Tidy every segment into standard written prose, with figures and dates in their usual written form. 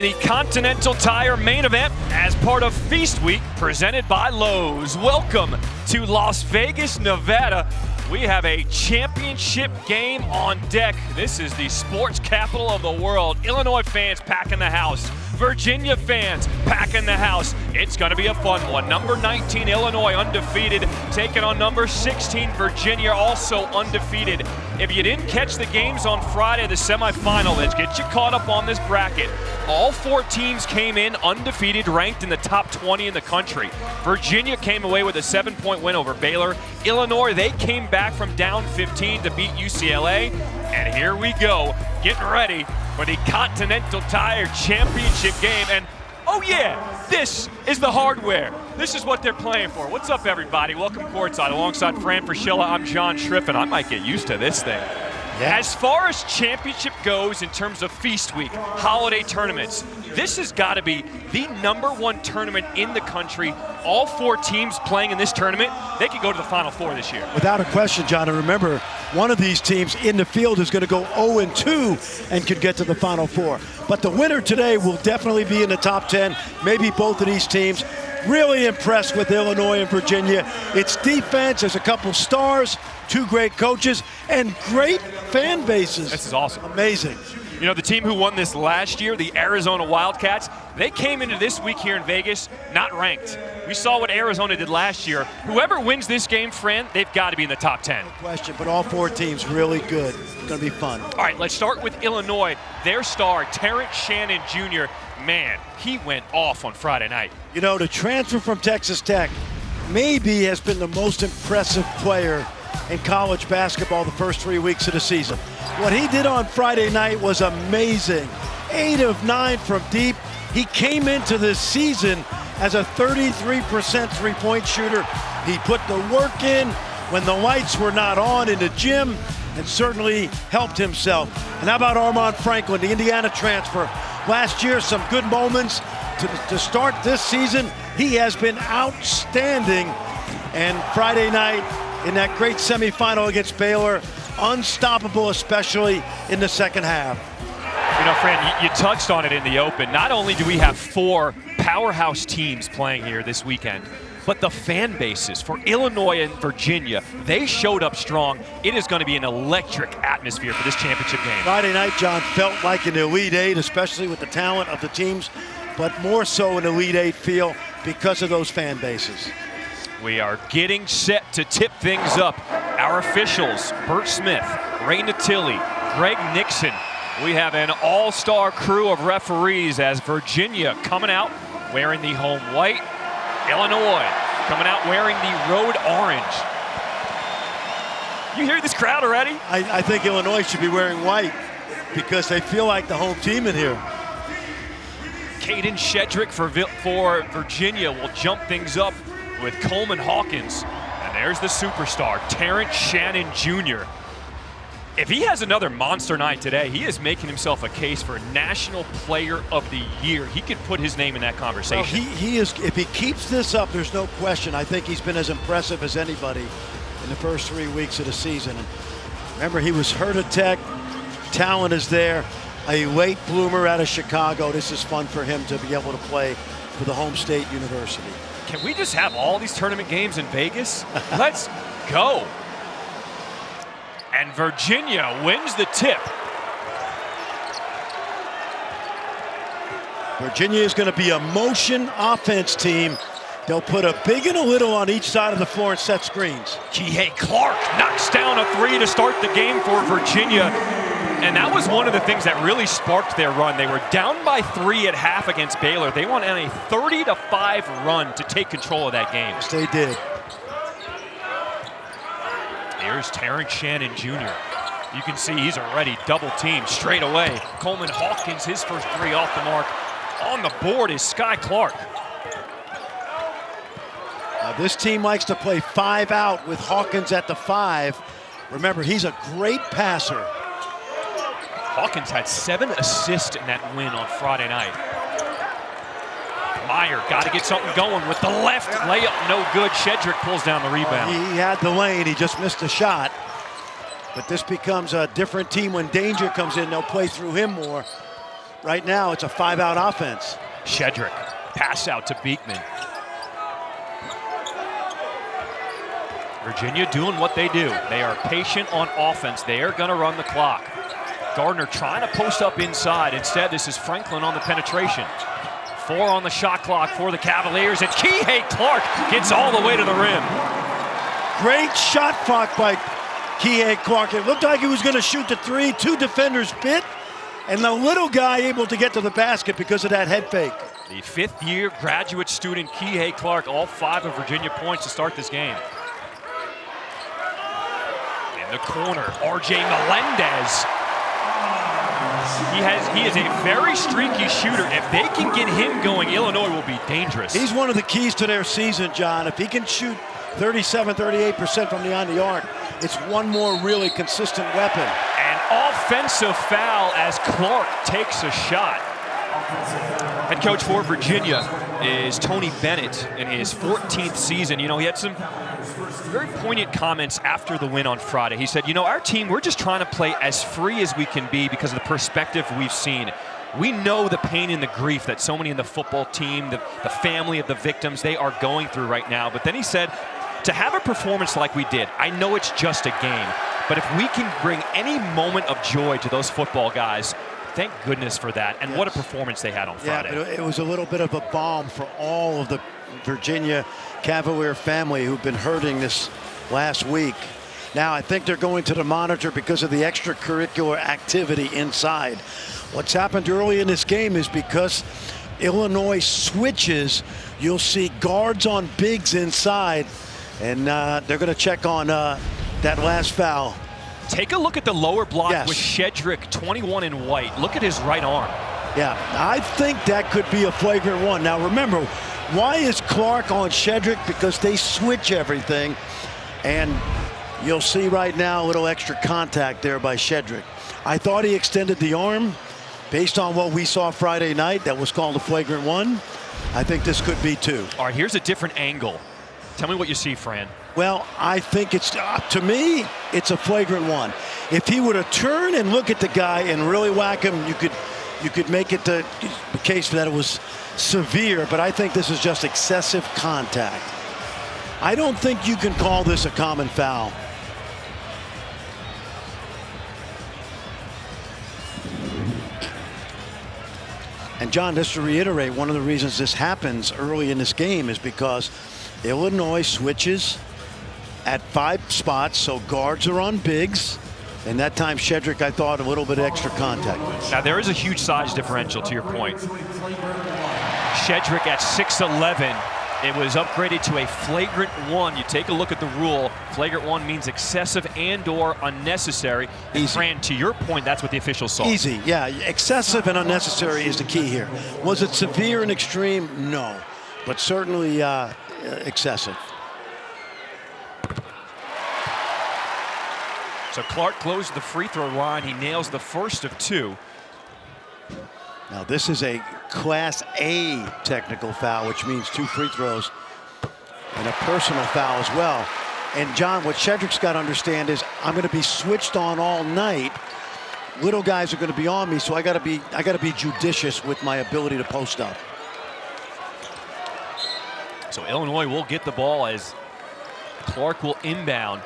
The Continental Tire main event as part of Feast Week presented by Lowe's. Welcome to Las Vegas, Nevada. We have a championship game on deck. This is the sports capital of the world. Illinois fans packing the house. Virginia fans packing the house. It's going to be a fun one. Number 19, Illinois, undefeated, taking on number 16, Virginia, also undefeated. If you didn't catch the games on Friday, the semifinal, let's get you caught up on this bracket. All four teams came in undefeated, ranked in the top 20 in the country. Virginia came away with a 7-point win over Baylor. Illinois, they came back from down 15 to beat UCLA. And here we go, getting ready for the Continental Tire Championship game. And oh yeah, this is the hardware. This is what they're playing for. What's up, everybody? Welcome courtside. Alongside Fran Fraschilla, I'm John Schriffen. I might get used to this thing. Yeah. As far as championship goes in terms of Feast Week, holiday tournaments, this has got to be the #1 tournament in the country. All four teams playing in this tournament, they could go to the Final Four this year. Without a question, John. And remember, one of these teams in the field is going to go 0-2 and could get to the Final Four. But the winner today will definitely be in the top 10, maybe both of these teams. Really impressed with Illinois and Virginia. It's defense, there's a couple stars, two great coaches, and great fan bases. This is awesome. Amazing. You know, the team who won this last year, the Arizona Wildcats, they came into this week here in Vegas not ranked. We saw what Arizona did last year. Whoever wins this game, Fran, they've got to be in the top 10. No question, but all four teams really good. It's going to be fun. All right, let's start with Illinois. Their star, Terrence Shannon Jr., man, he went off on Friday night. You know, the transfer from Texas Tech maybe has been the most impressive player in college basketball the first 3 weeks of the season. What he did on Friday night was amazing. 8 of 9 from deep. He came into this season as a 33% three-point shooter. He put the work in when the lights were not on in the gym and certainly helped himself. And how about Armaan Franklin, the Indiana transfer? Last year, some good moments to start this season. He has been outstanding. And Friday night, in that great semifinal against Baylor, unstoppable, especially in the second half. You know, Fran, you touched on it in the open. Not only do we have four powerhouse teams playing here this weekend, but the fan bases for Illinois and Virginia, they showed up strong. It is going to be an electric atmosphere for this championship game. Friday night, John, felt like an Elite Eight, especially with the talent of the teams, but more so an Elite Eight feel because of those fan bases. We are getting set to tip things up. Our officials, Bert Smith, Ray Natilli, Greg Nixon. We have an all-star crew of referees as Virginia coming out wearing the home white. Illinois coming out wearing the road orange. You hear this crowd already? I think Illinois should be wearing white because they feel like the home team in here. Caden Shedrick for Virginia will jump things up with Coleman Hawkins. And there's the superstar, Terrence Shannon Jr. If he has another monster night today, he is making himself a case for National Player of the Year. He could put his name in that conversation. Well, he is. If he keeps this up, there's no question. I think he's been as impressive as anybody in the first 3 weeks of the season. And remember, he was hurt at Tech. Talent is there. A late bloomer out of Chicago. This is fun for him to be able to play for the home state university. Can we just have all these tournament games in Vegas? Let's go. And Virginia wins the tip. Virginia is going to be a motion offense team. They'll put a big and a little on each side of the floor and set screens. Kihei Clark knocks down a three to start the game for Virginia. And that was one of the things that really sparked their run. They were down by 3 at half against Baylor. They went on a 30-5 run to take control of that game. Yes, they did. Here's Terrence Shannon Jr. You can see he's already double-teamed straight away. Coleman Hawkins, his first 3 off the mark. On the board is Sky Clark. This team likes to play 5 out with Hawkins at the 5. Remember, he's a great passer. Hawkins had 7 assists in that win on Friday night. Meyer got to get something going with the left layup, no good. Shedrick pulls down the rebound. He had the lane, he just missed a shot. But this becomes a different team when Danger comes in. They'll play through him more. Right now, it's a 5-out offense. Shedrick, pass out to Beekman. Virginia doing what they do. They are patient on offense. They are going to run the clock. Gardner trying to post up inside. Instead, this is Franklin on the penetration. 4 on the shot clock for the Cavaliers, and Kihei Clark gets all the way to the rim. Great shot block by Kihei Clark. It looked like he was going to shoot the 3. 2 defenders bit, and the little guy able to get to the basket because of that head fake. The 5th-year graduate student, Kihei Clark, all 5 of Virginia points to start this game. In the corner, RJ Melendez. He is a very streaky shooter. If they can get him going, Illinois will be dangerous. He's one of the keys to their season, John. If he can shoot 37, 38% from beyond the arc, it's one more really consistent weapon. An offensive foul as Clark takes a shot. Head coach for Virginia is Tony Bennett in his 14th season. You know, he had some very poignant comments after the win on Friday. He said, you know, our team, we're just trying to play as free as we can be because of the perspective we've seen. We know the pain and the grief that so many in the football team, the family of the victims, they are going through right now. But then he said, to have a performance like we did, I know it's just a game, but if we can bring any moment of joy to those football guys, thank goodness for that. And what a performance they had on Friday. Yeah, it was a little bit of a balm for all of the Virginia Cavalier family who've been hurting this last week. Now, I think they're going to the monitor because of the extracurricular activity inside. What's happened early in this game is because Illinois switches, you'll see guards on bigs inside, and they're going to check on that last foul. Take a look at the lower block Yes. with Shedrick, 21 in white. Look at his right arm. Yeah, I think that could be a flagrant one. Now, remember, why is Clark on Shedrick? Because they switch everything, and you'll see right now a little extra contact there by Shedrick. I thought he extended the arm. Based on what we saw Friday night, that was called a flagrant one. I think this could be 2. All right, here's a different angle. Tell me what you see, Fran. Well, I think it's, to me, it's a flagrant one. If he were to turn and look at the guy and really whack him, you could make it the case that it was severe, but I think this is just excessive contact. I don't think you can call this a common foul. And John, just to reiterate, one of the reasons this happens early in this game is because Illinois switches at 5 spots, so guards are on bigs. And that time, Shedrick, I thought, a little bit extra contact. Now, there is a huge size differential, to your point. Shedrick at 6'11". It was upgraded to a flagrant one. You take a look at the rule. Flagrant one means excessive and/or unnecessary. And Fran, to your point, that's what the officials saw. Easy, yeah. Excessive and unnecessary is the key here. Was it severe and extreme? No, but certainly excessive. So Clark closed the free throw line. He nails the first of 2. Now this is a Class A technical foul, which means 2 free throws and a personal foul as well. And John, what Shedrick's got to understand is I'm going to be switched on all night. Little guys are going to be on me, so I got to be judicious with my ability to post up. So Illinois will get the ball as Clark will inbound.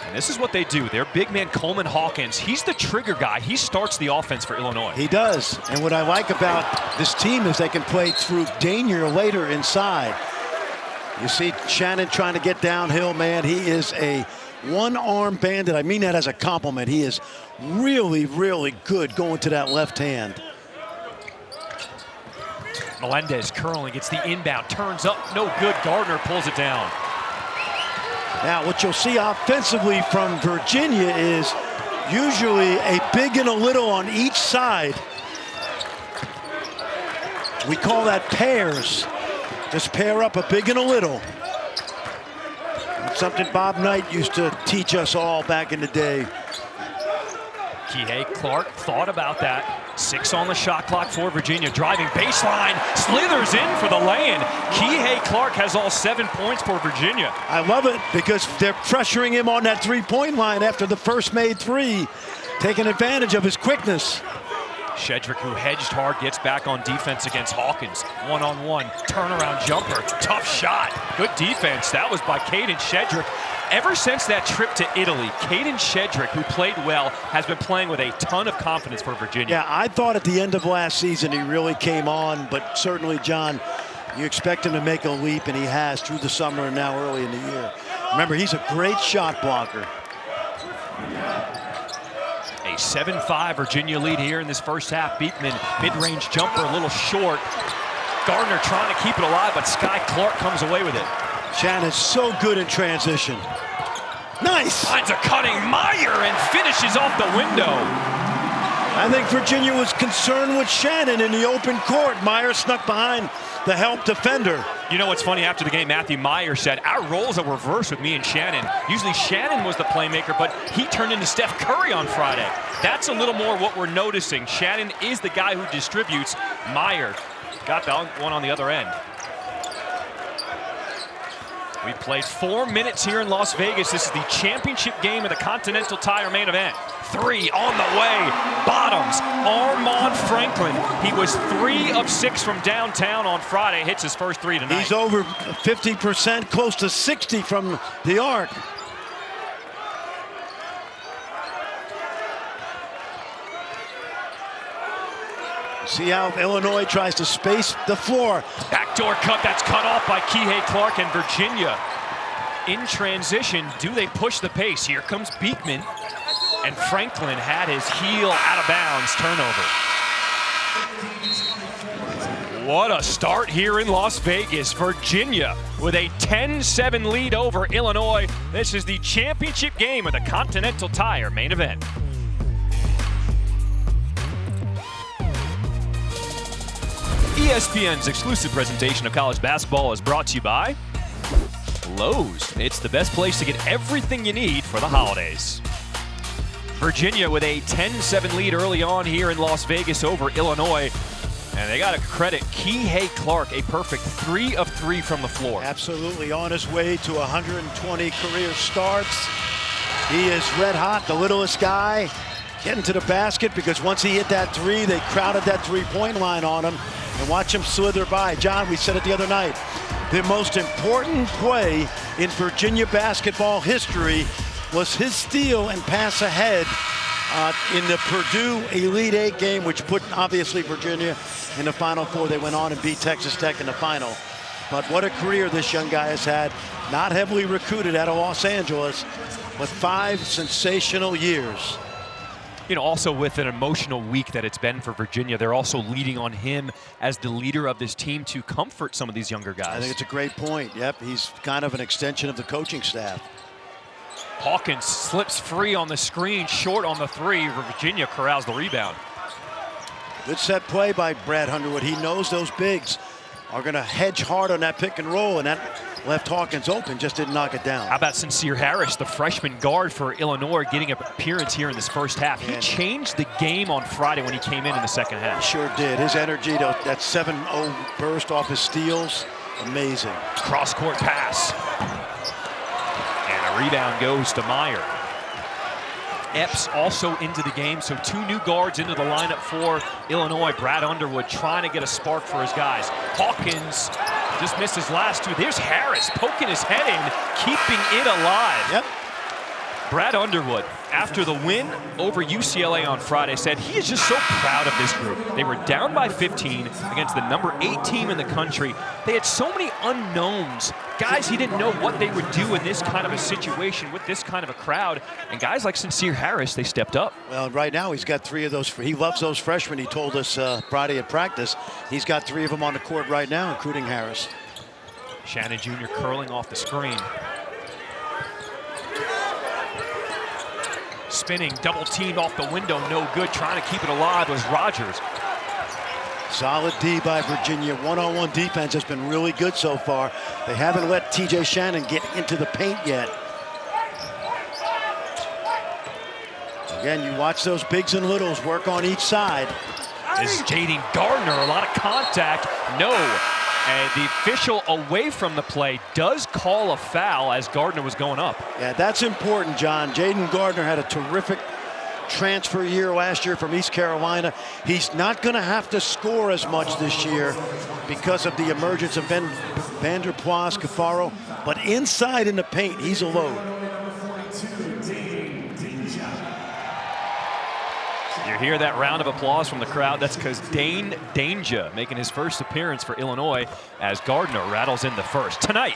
And this is what they do. Their big man, Coleman Hawkins, he's the trigger guy. He starts the offense for Illinois. He does. And what I like about this team is they can play through Danier later inside. You see Shannon trying to get downhill, man. He is a one-arm bandit. I mean that as a compliment. He is really, really good going to that left hand. Melendez curling, gets the inbound, turns up, no good. Gardner pulls it down. Now, what you'll see offensively from Virginia is usually a big and a little on each side. We call that pairs. Just pair up a big and a little. It's something Bob Knight used to teach us all back in the day. Kihei Clark thought about that. 6 on the shot clock for Virginia. Driving baseline, slithers in for the lay-in. Kihei Clark has all 7 points for Virginia. I love it because they're pressuring him on that 3-point line after the first made 3, taking advantage of his quickness. Shedrick, who hedged hard, gets back on defense against Hawkins. One-on-one, turnaround jumper, tough shot. Good defense. That was by Caden Shedrick. Ever since that trip to Italy, Caden Shedrick, who played well, has been playing with a ton of confidence for Virginia. Yeah, I thought at the end of last season he really came on, but certainly, John, you expect him to make a leap, and he has through the summer and now early in the year. Remember, he's a great shot blocker. A 7-5 Virginia lead here in this first half. Beekman, mid-range jumper, a little short. Gardner trying to keep it alive, but Sky Clark comes away with it. Shannon's so good in transition. Nice! Finds a cutting Meyer and finishes off the window. I think Virginia was concerned with Shannon in the open court. Meyer snuck behind the help defender. You know what's funny, after the game, Matthew Meyer said, our roles are reversed with me and Shannon. Usually Shannon was the playmaker, but he turned into Steph Curry on Friday. That's a little more what we're noticing. Shannon is the guy who distributes. Meyer got the one on the other end. We played 4 minutes here in Las Vegas. This is the championship game of the Continental Tire main event. 3 on the way. Bottoms. Armand Franklin. He was 3 of 6 from downtown on Friday. Hits his first 3 tonight. He's over 50%, close to 60 from the arc. See how Illinois tries to space the floor. Backdoor cut, that's cut off by Kihei Clark, and Virginia in transition. Do they push the pace? Here comes Beekman, and Franklin had his heel out of bounds. Turnover. What a start here in Las Vegas. Virginia with a 10-7 lead over Illinois. This is the championship game of the Continental Tire main event. ESPN's exclusive presentation of college basketball is brought to you by Lowe's. It's the best place to get everything you need for the holidays. Virginia with a 10-7 lead early on here in Las Vegas over Illinois. And they got to credit Kihei Clark, a perfect 3 of 3 from the floor. Absolutely on his way to 120 career starts. He is red hot, the littlest guy, getting to the basket, because once he hit that 3, they crowded that three-point line on him. And watch him slither by. John, we said it the other night, the most important play in Virginia basketball history was his steal and pass ahead in the Purdue Elite Eight game, which put, obviously, Virginia in the Final Four. They went on and beat Texas Tech in the final. But what a career this young guy has had. Not heavily recruited out of Los Angeles, but 5 sensational years. You know, also with an emotional week that it's been for Virginia, they're also leading on him as the leader of this team to comfort some of these younger guys. I think it's a great point. Yep, he's kind of an extension of the coaching staff. Hawkins slips free on the screen, short on the 3. Virginia corrals the rebound. Good set play by Brad Underwood. He knows those bigs are going to hedge hard on that pick and roll, and that left Hawkins open, just didn't knock it down. How about Sincere Harris, the freshman guard for Illinois, getting an appearance here in this first half? He changed the game on Friday when he came in the second half. He sure did. His energy, that 7-0 burst off his steals, amazing. Cross-court pass. And a rebound goes to Meyer. Epps also into the game, so 2 new guards into the lineup for Illinois. Brad Underwood trying to get a spark for his guys. Hawkins just missed his last 2. There's Harris poking his head in, keeping it alive. Yep. Brad Underwood, after the win over UCLA on Friday, said he is just so proud of this group. They were down by 15 against the number 8 team in the country. They had so many unknowns. Guys he didn't know what they would do in this kind of a situation with this kind of a crowd. And guys like Sincere Harris, they stepped up. Well, right now he's got 3 of those. He loves those freshmen. He told us Friday at practice. He's got 3 of them on the court right now, including Harris. Shannon Jr. curling off the screen. Spinning, double teamed off the window, no good. Trying to keep it alive was Rogers. Solid D by Virginia. One-on-one defense has been really good so far. They haven't let TJ Shannon get into the paint yet. Again, you watch those bigs and littles work on each side. This is Jaden Gardner, a lot of contact. No. And the official away from the play does call a foul as Gardner was going up. Yeah, that's important, John. Jaden Gardner had a transfer year last year from East Carolina. He's not going to have to score as much this year because of the emergence of Vander Plas, Caffaro. But inside in the paint, he's a load. You hear that round of applause from the crowd. That's because Dain Dainja making his first appearance for Illinois as Gardner rattles in the first. Tonight,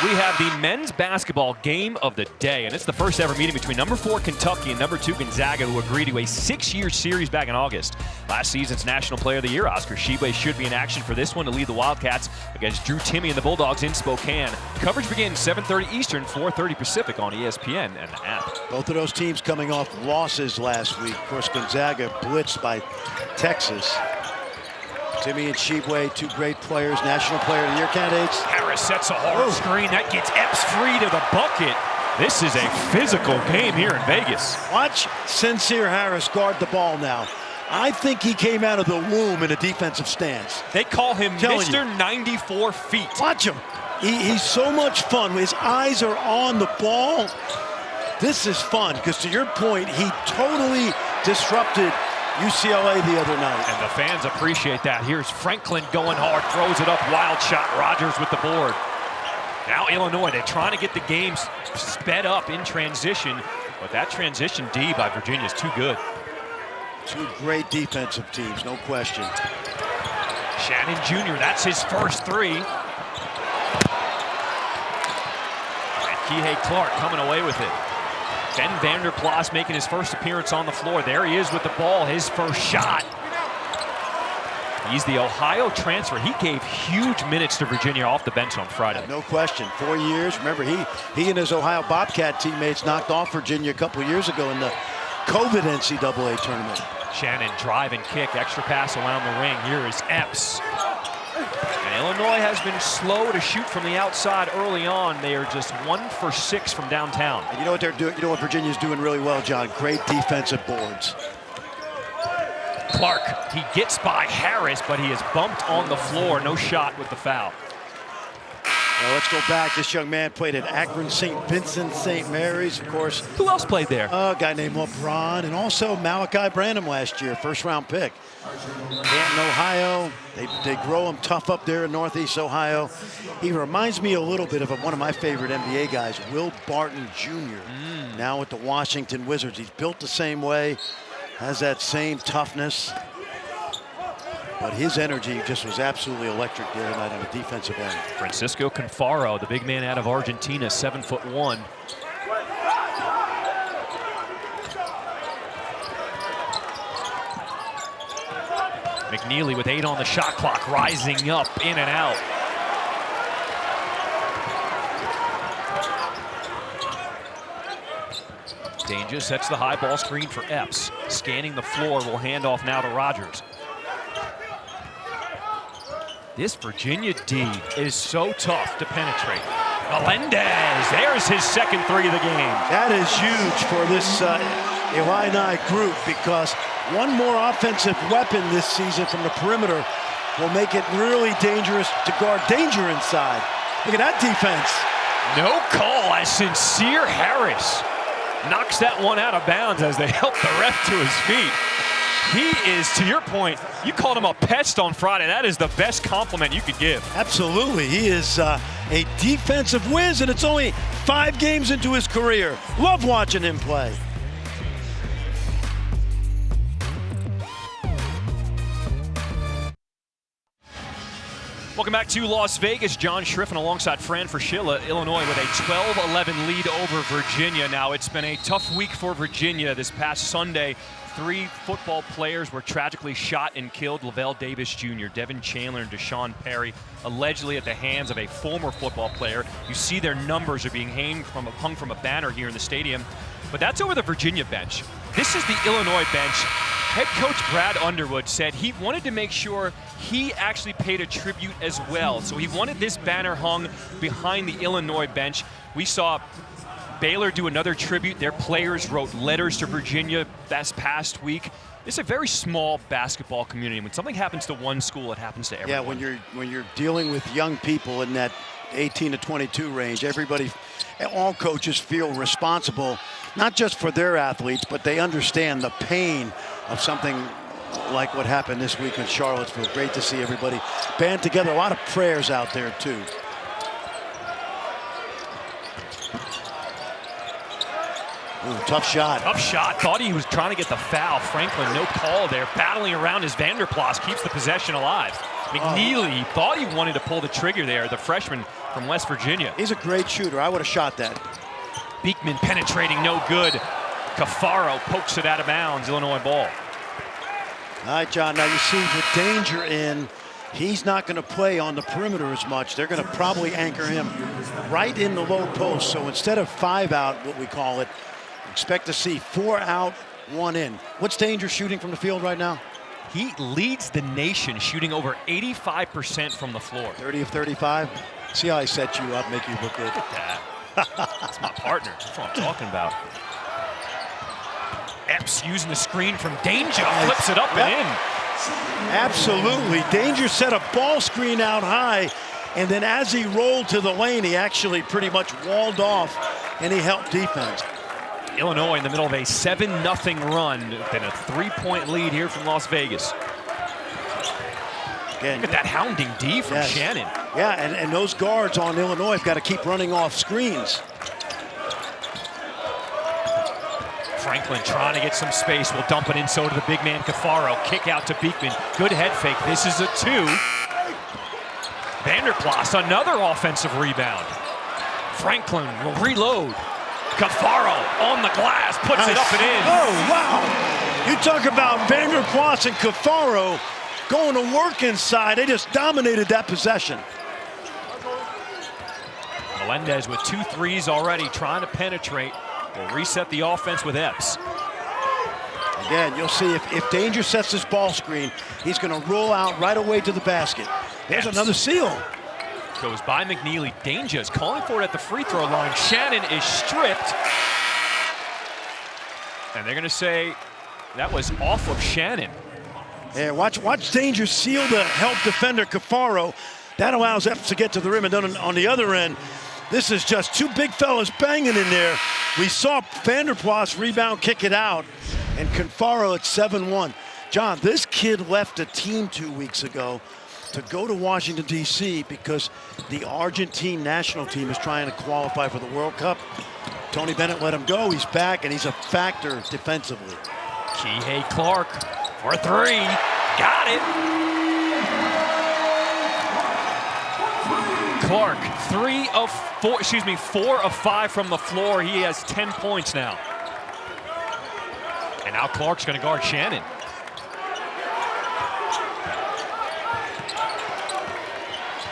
we have the men's basketball game of the day, and it's the first ever meeting between number 4 Kentucky and number 2 Gonzaga, who agreed to a 6-year series back in August. Last season's National Player of the Year, Oscar Tshiebwe, should be in action for this one to lead the Wildcats against Drew Timme and the Bulldogs in Spokane. Coverage begins 7:30 Eastern, 4:30 Pacific on ESPN and the app. Both of those teams coming off losses last week. Of course, Gonzaga blitzed by Texas. Timme and Tshiebwe, 2 great players, National Player of the Year candidates. Harris sets a hard screen. That gets Epps free to the bucket. This is a physical game here in Vegas. Watch Sincere Harris guard the ball now. I think he came out of the womb in a defensive stance. They call him Mr. 94 feet. Watch him. He's so much fun. His eyes are on the ball. This is fun because, to your point, he totally disrupted UCLA the other night. And the fans appreciate that. Here's Franklin going hard, throws it up, wild shot. Rogers with the board. Now Illinois, they're trying to get the games sped up in transition, but that transition D by Virginia is too good. 2 great defensive teams, no question. Shannon Jr., that's his first 3. And Kihei Clark coming away with it. Ben Vander Plas making his first appearance on the floor. There he is with the ball, his first shot. He's the Ohio transfer. He gave huge minutes to Virginia off the bench on Friday. No question, 4 years. Remember, he and his Ohio Bobcat teammates knocked off Virginia a couple years ago in the COVID NCAA tournament. Shannon drive and kick, extra pass around the ring. Here is Epps. And Illinois has been slow to shoot from the outside early on. They are just 1 for 6 from downtown. And you know what they're doing? You know what Virginia's doing really well, John? Great defensive boards. Clark, he gets by Harris, but he is bumped on the floor. No shot with the foul. Well, let's go back. This young man played at Akron St. Vincent St. Mary's, of course. Who else played there? A guy named LeBron, and also Malachi Branham last year, first-round pick. Canton, Ohio. They grow him tough up there in Northeast Ohio. He reminds me a little bit of one of my favorite NBA guys, Will Barton Jr., now with the Washington Wizards. He's built the same way, has that same toughness. But his energy just was absolutely electric there tonight on the defensive end. Francisco Confaro, the big man out of Argentina, 7'1". McNeely with 8 on the shot clock, rising up, in and out. Dainja sets the high ball screen for Epps. Scanning the floor, will hand off now to Rogers. This Virginia D is so tough to penetrate. Melendez, there's his second 3 of the game. That is huge for this Illini group, because one more offensive weapon this season from the perimeter will make it really dangerous to guard danger inside. Look at that defense. No call as Sincere Harris knocks that one out of bounds as they help the ref to his feet. He is, to your point, you called him a pest on Friday. That is the best compliment you could give. Absolutely. He is a defensive whiz, and it's only 5 games into his career. Love watching him play. Welcome back to Las Vegas. John Schriffen alongside Fran Fraschilla. Illinois with a 12-11 lead over Virginia. Now, it's been a tough week for Virginia. This past Sunday, 3 football players were tragically shot and killed. Lavelle Davis Jr., Devin Chandler, and Deshaun Perry, allegedly at the hands of a former football player. You see their numbers are being hung from a banner here in the stadium. But that's over the Virginia bench. This is the Illinois bench. Head coach Brad Underwood said he wanted to make sure he actually paid a tribute as well. So he wanted this banner hung behind the Illinois bench. We saw Baylor do another tribute. Their players wrote letters to Virginia this past week. It's a very small basketball community. When something happens to one school, it happens to everyone. Yeah, when you're dealing with young people in that 18 to 22 range, all coaches feel responsible, not just for their athletes, but they understand the pain of something like what happened this week in Charlottesville. Great to see everybody band together. A lot of prayers out there, too. Ooh, tough shot. Tough shot. Thought he was trying to get the foul. Franklin, no call there. Battling around his Vanderplas, keeps the possession alive. McNeely thought he wanted to pull the trigger there, the freshman from West Virginia. He's a great shooter. I would have shot that. Beekman penetrating, no good. Cafaro pokes it out of bounds. Illinois ball. All right, John, now you see with Danger in, he's not going to play on the perimeter as much. They're going to probably anchor him right in the low post. So instead of 5 out, what we call it, expect to see 4 out, 1 in. What's Danger shooting from the field right now? He leads the nation, shooting over 85% from the floor. 30 of 35. See how I set you up, make you look good. Look at that. That's my partner. That's what I'm talking about. Epps using the screen from Danger, flips it up and in. Absolutely. Danger set a ball screen out high, and then as he rolled to the lane, he actually pretty much walled off, and he helped defense. Illinois in the middle of a 7-0 run, and a 3-point lead here from Las Vegas. Again, look at that hounding D from Shannon. Yeah, and those guards on Illinois have got to keep running off screens. Franklin trying to get some space. Will dump it in, so to the big man Cafaro. Kick out to Beekman. Good head fake. This is a 2. Vanderplas, another offensive rebound. Franklin will reload. Cafaro on the glass, puts it up and in. Oh, wow. You talk about Vanderplas and Cafaro going to work inside. They just dominated that possession. Melendez with 2 threes already, trying to penetrate. Will reset the offense with Epps. Again, you'll see if Danger sets this ball screen, he's going to roll out right away to the basket. There's another seal. Goes by McNeely. Danger is calling for it at the free throw line. Shannon is stripped. And they're going to say that was off of Shannon. Yeah, watch Danger seal the help defender Cafaro. That allows Epps to get to the rim. And then on the other end, this is just 2 big fellas banging in there. We saw Vanderplas rebound, kick it out, and Cafaro at 7-1. John, this kid left a team 2 weeks ago to go to Washington, D.C. because the Argentine national team is trying to qualify for the World Cup. Tony Bennett let him go. He's back, and he's a factor defensively. Kihei Clark for 3. Got it. Clark, 4 of 5 from the floor. He has 10 points now. And now Clark's going to guard Shannon.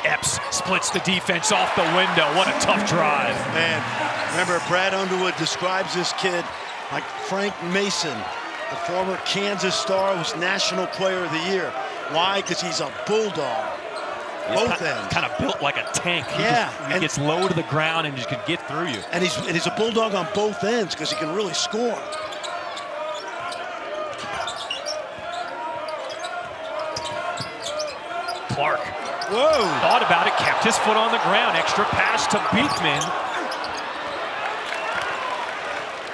Epps splits the defense off the window. What a tough drive. Man, remember Brad Underwood describes this kid like Frank Mason, the former Kansas star, was National Player of the Year. Why? Because he's a bulldog. Both ends. Kind of built like a tank. He gets low to the ground and just can get through you. And he's a bulldog on both ends because he can really score. Clark. Whoa. Thought about it, kept his foot on the ground. Extra pass to Beekman.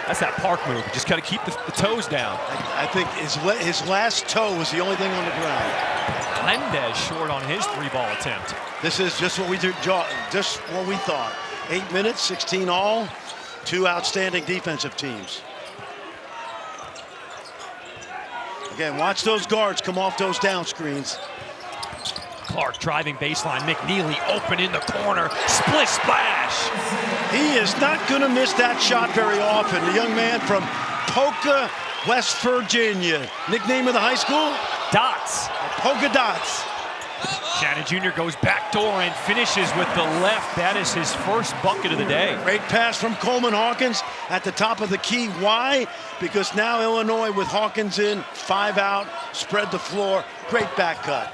That's that Park move. Just got to keep the toes down. I think his last toe was the only thing on the ground. Melendez short on his 3-ball attempt. This is just what we do, just what we thought. 8 minutes, 16 all, 2 outstanding defensive teams. Again, watch those guards come off those down screens. Clark driving baseline. McNeely open in the corner. Split splash. He is not going to miss that shot very often. The young man from Polka, West Virginia. Nickname of the high school? Dots. Polka Dots. Shannon Jr. goes backdoor and finishes with the left. That is his first bucket of the day. Great pass from Coleman Hawkins at the top of the key. Why? Because now Illinois with Hawkins in, 5 out, spread the floor. Great back cut.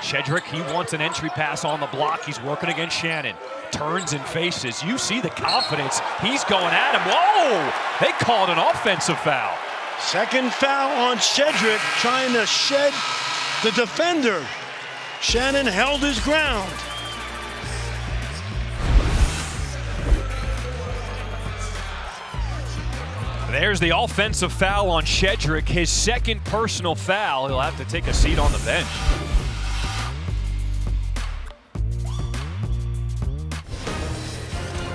Shedrick, he wants an entry pass on the block. He's working against Shannon. Turns and faces. You see the confidence. He's going at him. Whoa! They called an offensive foul. Second foul on Shedrick, trying to shed the defender. Shannon held his ground. There's the offensive foul on Shedrick, his second personal foul. He'll have to take a seat on the bench.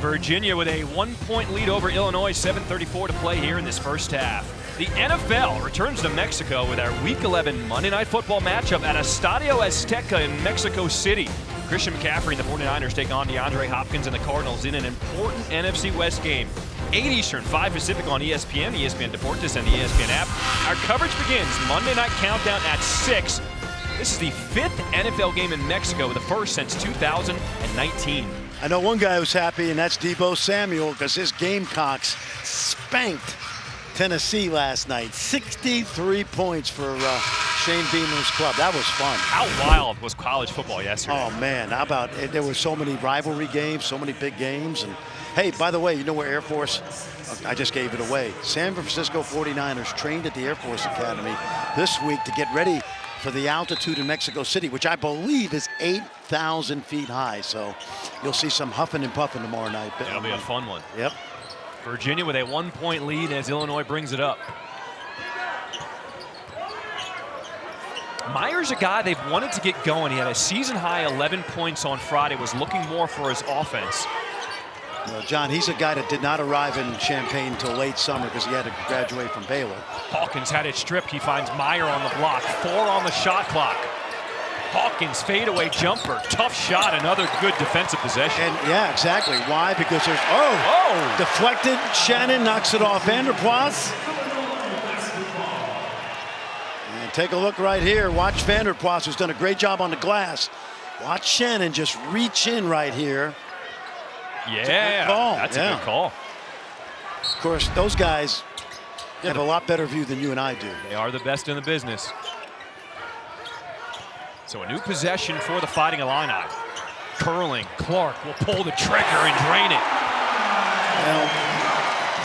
Virginia with a 1-point lead over Illinois, 7:34 to play here in this first half. The NFL returns to Mexico with our Week 11 Monday Night Football matchup at Estadio Azteca in Mexico City. Christian McCaffrey and the 49ers take on DeAndre Hopkins and the Cardinals in an important NFC West game. 8 Eastern, 5 Pacific on ESPN, ESPN Deportes, and the ESPN app. Our coverage begins Monday Night Countdown at 6. This is the 5th NFL game in Mexico, the first since 2019. I know one guy who's happy, and that's Deebo Samuel, because his Gamecocks spanked Tennessee last night. 63 points for Shane Beamer's club. That was fun. How wild was college football yesterday? Oh, man. How about it? There were so many rivalry games, so many big games. And, hey, by the way, you know where Air Force, I just gave it away. San Francisco 49ers trained at the Air Force Academy this week to get ready for the altitude in Mexico City, which I believe is 8,000 feet high. So you'll see some huffing and puffing tomorrow night. It'll be a fun one. Yep. Virginia with a 1-point lead as Illinois brings it up. Meyer's a guy they've wanted to get going. He had a season-high 11 points on Friday, was looking more for his offense. Well, John, he's a guy that did not arrive in Champaign until late summer because he had to graduate from Baylor. Hawkins had it stripped. He finds Meyer on the block. 4 on the shot clock. Hawkins fadeaway jumper. Tough shot. Another good defensive possession. And yeah, exactly. Why? Because there's, deflected. Shannon knocks it off Vanderplas. And take a look right here. Watch Vanderplas, who's done a great job on the glass. Watch Shannon just reach in right here. Yeah, that's a good call. Of course, those guys have a lot better view than you and I do. They are the best in the business. So a new possession for the Fighting Illini. Curling, Clark will pull the trigger and drain it. Well,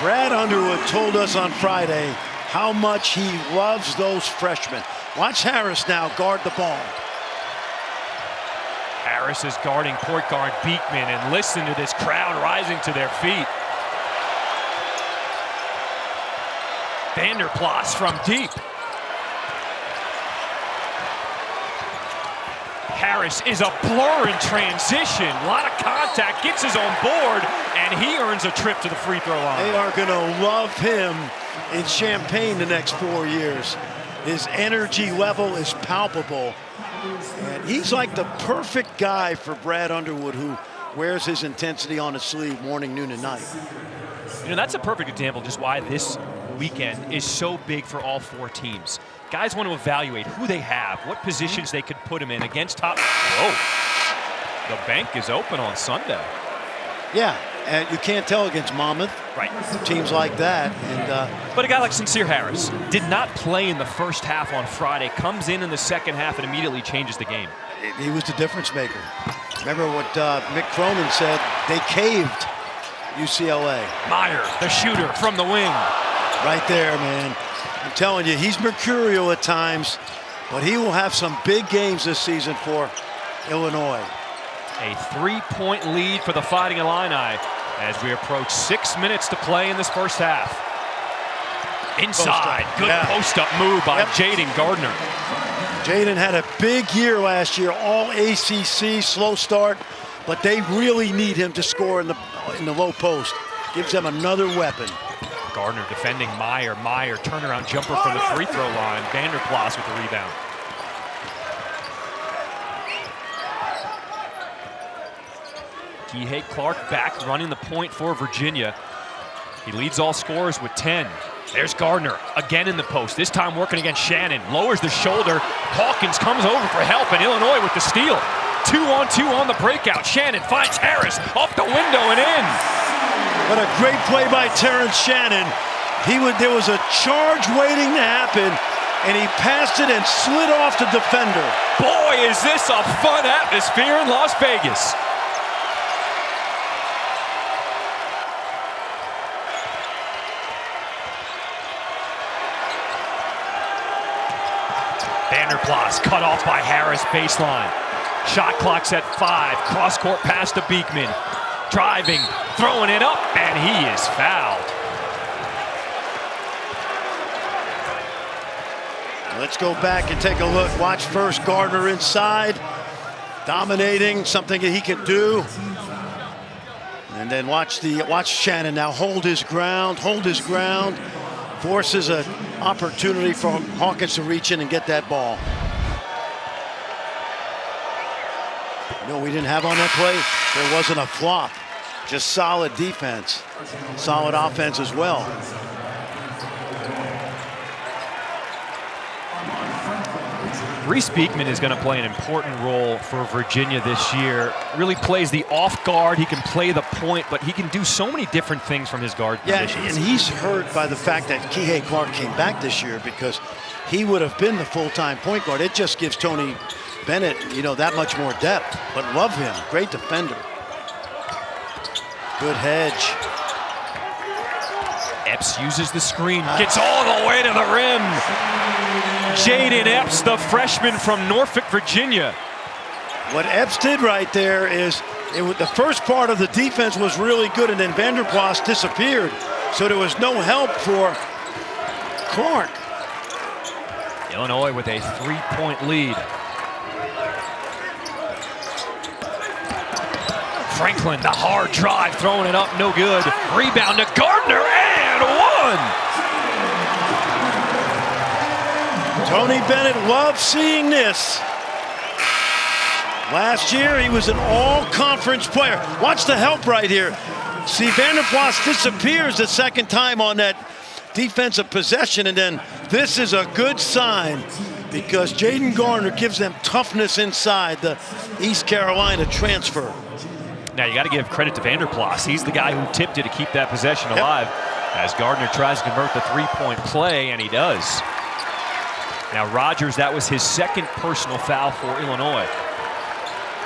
Brad Underwood told us on Friday how much he loves those freshmen. Watch Harris now guard the ball. Harris is guarding point guard Beekman, and listen to this crowd rising to their feet. Vanderplas from deep. Harris is a blur in transition. A lot of contact, gets his own board, and he earns a trip to the free throw line. They are going to love him in Champaign the next 4 years. His energy level is palpable. And he's like the perfect guy for Brad Underwood, who wears his intensity on his sleeve morning, noon, and night. You know, that's a perfect example just why this weekend is so big for all 4 teams. Guys want to evaluate who they have, what positions they could put them in against top. Whoa. The bank is open on Sunday. Yeah, and you can't tell against Monmouth. Right. Teams like that. And but a guy like Sincere Harris did not play in the first half on Friday, comes in the second half and immediately changes the game. He was the difference maker. Remember what Mick Cronin said, they caved UCLA. Meyer, the shooter from the wing. Right there, man. I'm telling you, he's mercurial at times, but he will have some big games this season for Illinois. A 3-point lead for the Fighting Illini as we approach 6 minutes to play in this first half. Inside, good post-up move by Jaden Gardner. Jaden had a big year last year, all ACC, slow start, but they really need him to score in the low post. Gives them another weapon. Gardner defending Meyer. Meyer, turnaround jumper from the free throw line. Vanderplas with the rebound. Kihei Clark back running the point for Virginia. He leads all scorers with 10. There's Gardner again in the post, this time working against Shannon. Lowers the shoulder. Hawkins comes over for help, and Illinois with the steal. 2-on-2 on the breakout. Shannon finds Harris off the window and in. What a great play by Terrence Shannon. There was a charge waiting to happen, and he passed it and slid off the defender. Boy, is this a fun atmosphere in Las Vegas. Vanderplas cut off by Harris baseline. Shot clock's at 5. Cross-court pass to Beekman. Driving, throwing it up, and he is fouled. Let's go back and take a look. Watch first Gardner inside, dominating, something that he can do. And then watch Shannon now hold his ground, forces an opportunity for Hawkins to reach in and get that ball. No, we didn't have on that play. There wasn't a flop, just solid defense, solid offense as well. Reese Beekman is going to play an important role for Virginia this year. Really plays the off guard. He can play the point, but he can do so many different things from his guard positions. Yeah, and he's hurt by the fact that Kihei Clark came back this year, because he would have been the full-time point guard. It just gives Tony Bennett, that much more depth. But love him, great defender. Good hedge. Epps uses the screen, gets all the way to the rim. Jaden Epps, the freshman from Norfolk, Virginia. What Epps did right there is, the first part of the defense was really good, and then Vanderplas disappeared. So there was no help for Clark. Illinois with a 3-point lead. Franklin, the hard drive, throwing it up, no good. Rebound to Gardner, and one! Tony Bennett loves seeing this. Last year, he was an all-conference player. Watch the help right here. See, Vanderplas disappears the second time on that defensive possession, and then this is a good sign, because Jaden Gardner gives them toughness inside the East Carolina transfer. Now, you got to give credit to Vanderplas. He's the guy who tipped it to keep that possession alive, as Gardner tries to convert the three-point play, and he does. Now, Rogers, that was his second personal foul for Illinois.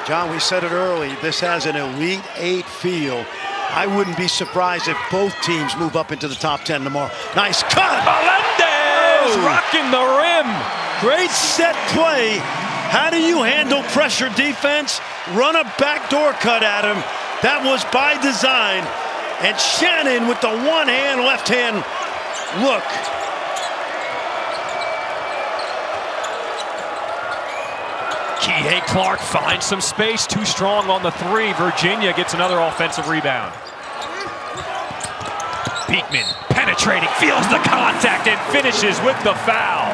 John, we said it early, this has an Elite 8 feel. I wouldn't be surprised if both teams move up into the top 10 tomorrow. Nice cut! Melendez rocking the rim! Great set play. How do you handle pressure defense? Run a backdoor cut at him. That was by design. And Shannon with the one-hand, left-hand look. Kihei Clark finds some space, too strong on the three. Virginia gets another offensive rebound. Beekman penetrating, feels the contact, and finishes with the foul.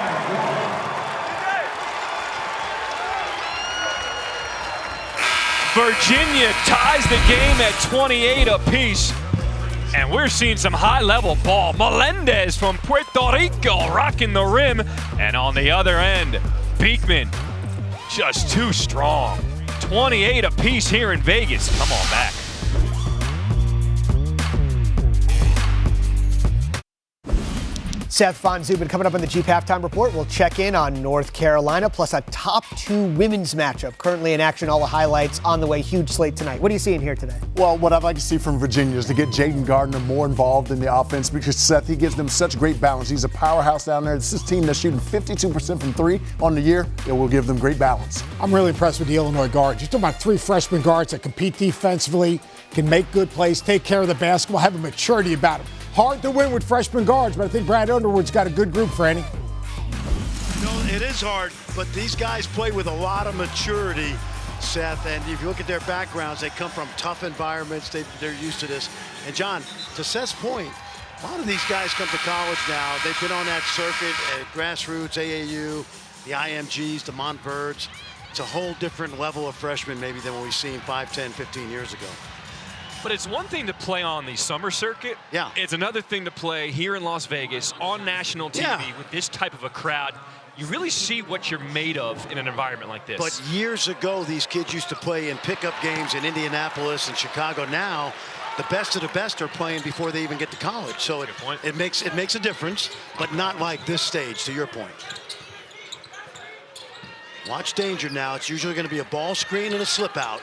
Virginia ties the game at 28 apiece. And we're seeing some high-level ball. Melendez from Puerto Rico rocking the rim. And on the other end, Beekman just too strong. 28 apiece here in Vegas. Come on back. Seth Von Zubin coming up on the Jeep Halftime Report. We'll check in on North Carolina, plus a top 2 women's matchup currently in action. All the highlights on the way. Huge slate tonight. What are you seeing here today? Well, what I'd like to see from Virginia is to get Jaden Gardner more involved in the offense, because Seth, he gives them such great balance. He's a powerhouse down there. This is a team that's shooting 52% from 3 on the year. It will give them great balance. I'm really impressed with the Illinois guards. You're talking about 3 freshman guards that compete defensively, can make good plays, take care of the basketball, have a maturity about them. Hard to win with freshman guards, but I think Brad Underwood's got a good group, Franny. It is hard, but these guys play with a lot of maturity, Seth, and if you look at their backgrounds, they come from tough environments. They're used to this. And John, to Seth's point, a lot of these guys come to college now. They've been on that circuit at grassroots, AAU, the IMGs, the Montverts. It's a whole different level of freshmen maybe than what we've seen 5, 10, 15 years ago. But it's one thing to play on the summer circuit. Yeah. It's another thing to play here in Las Vegas on national TV with this type of a crowd. You really see what you're made of in an environment like this. But years ago, these kids used to play in pickup games in Indianapolis and Chicago. Now, the best of the best are playing before they even get to college. So it makes a difference, but not like this stage, to your point. Watch danger now. It's usually going to be a ball screen and a slip out.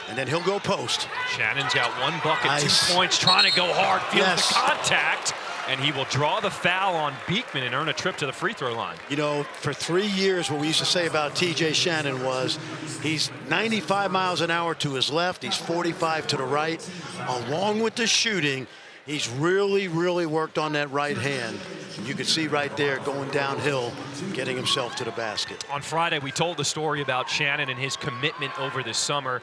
And then he'll go post. Shannon's got 1 bucket, nice. 2 points, trying to go hard, feels the contact, and he will draw the foul on Beekman and earn a trip to the free throw line. You know, for 3 years, what we used to say about TJ Shannon was he's 95 miles an hour to his left, he's 45 to the right. Along with the shooting, he's really, really worked on that right hand. You can see right there going downhill, getting himself to the basket. On Friday, we told the story about Shannon and his commitment over this summer,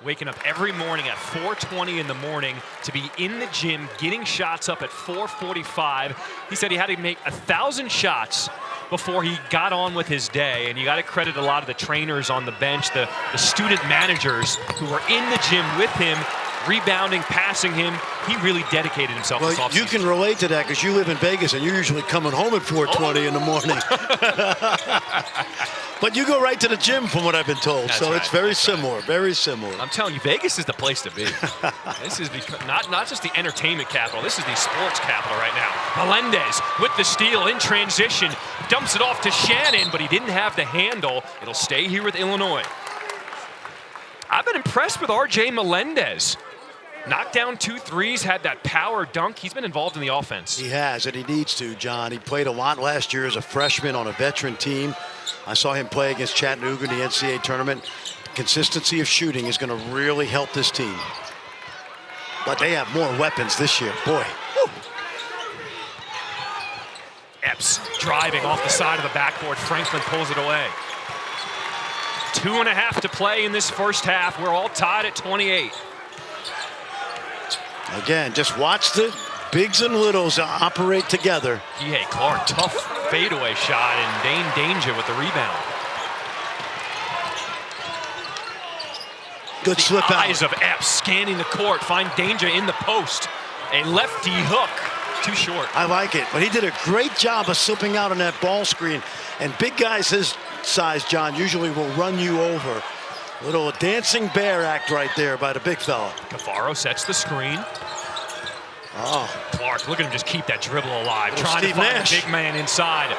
waking up every morning at 4:20 in the morning to be in the gym, getting shots up at 4:45. He said he had to make 1,000 shots before he got on with his day, and you got to credit a lot of the trainers on the bench, the student managers who were in the gym with him, rebounding, passing him. He really dedicated himself this offseason. You can relate to that because you live in Vegas and you're usually coming home at 4:20 in the morning. But you go right to the gym from what I've been told. That's so right. It's very similar, very similar. I'm telling you, Vegas is the place to be. This is not just the entertainment capital. This is the sports capital right now. Melendez with the steal in transition. Dumps it off to Shannon, but he didn't have the handle. It'll stay here with Illinois. I've been impressed with R.J. Melendez. Knocked down 2 threes, had that power dunk. He's been involved in the offense. He has, and he needs to, John. He played a lot last year as a freshman on a veteran team. I saw him play against Chattanooga in the NCAA tournament. Consistency of shooting is going to really help this team. But they have more weapons this year. Boy. Woo. Epps driving off the side of the backboard. Franklin pulls it away. 2.5 to play in this first half. We're all tied at 28. Again, just watch the bigs and littles operate together. Kihei Clark, tough fadeaway shot, and Dane Danger with the rebound. Good slip out. Eyes of Epps scanning the court, find Danger in the post. A lefty hook, too short. I like it, but he did a great job of slipping out on that ball screen. And big guys his size, John, usually will run you over. Little dancing bear act right there by the big fella. Cafaro sets the screen. Oh, Clark, look at him just keep that dribble alive. Little Trying Steve to find Nash. the big man inside.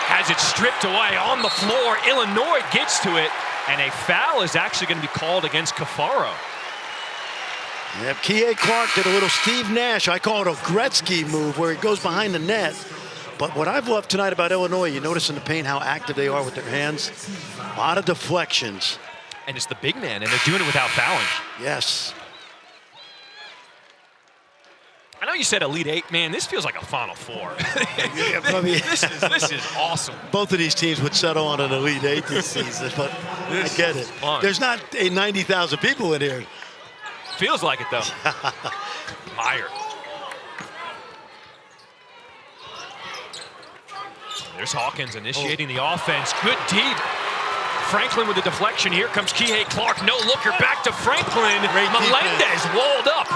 Has it stripped away on the floor. Illinois gets to it, and a foul is actually going to be called against Cafaro. yep, Kihei Clark did a little Steve Nash. I call it a Gretzky move where he goes behind the net. But what I've loved tonight about Illinois, you notice in the paint how active they are with their hands. A lot of deflections. And it's the big man, and they're doing it without fouling. Yes. I know you said Elite Eight. Man, this feels like a Final Four. I mean, this is awesome. both of these teams would settle on an Elite Eight this season, but I get it. Fun. There's not 90,000 people in here. Feels like it, though. Meyer. There's Hawkins initiating the offense. Good deep. Franklin with the deflection. Here comes Kihei Clark. No looker. Back to Franklin. Great Melendez walled up.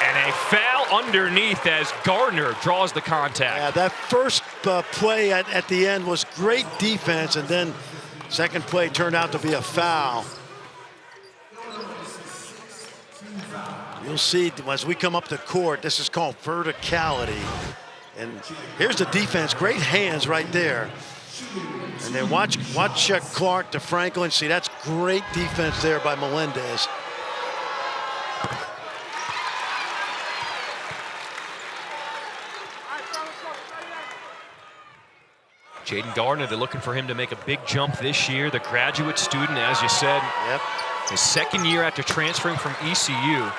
And a foul underneath as Gardner draws the contact. Yeah, that first play at the end was great defense, and then second play turned out to be a foul. You'll see as we come up the court, this is called verticality. And here's the defense, great hands right there. And then watch Clark to Franklin. See, that's great defense there by Melendez. Jaden Gardner, they're looking for him to make a big jump this year. The graduate student, as you said, Yep. his second year after transferring from ECU.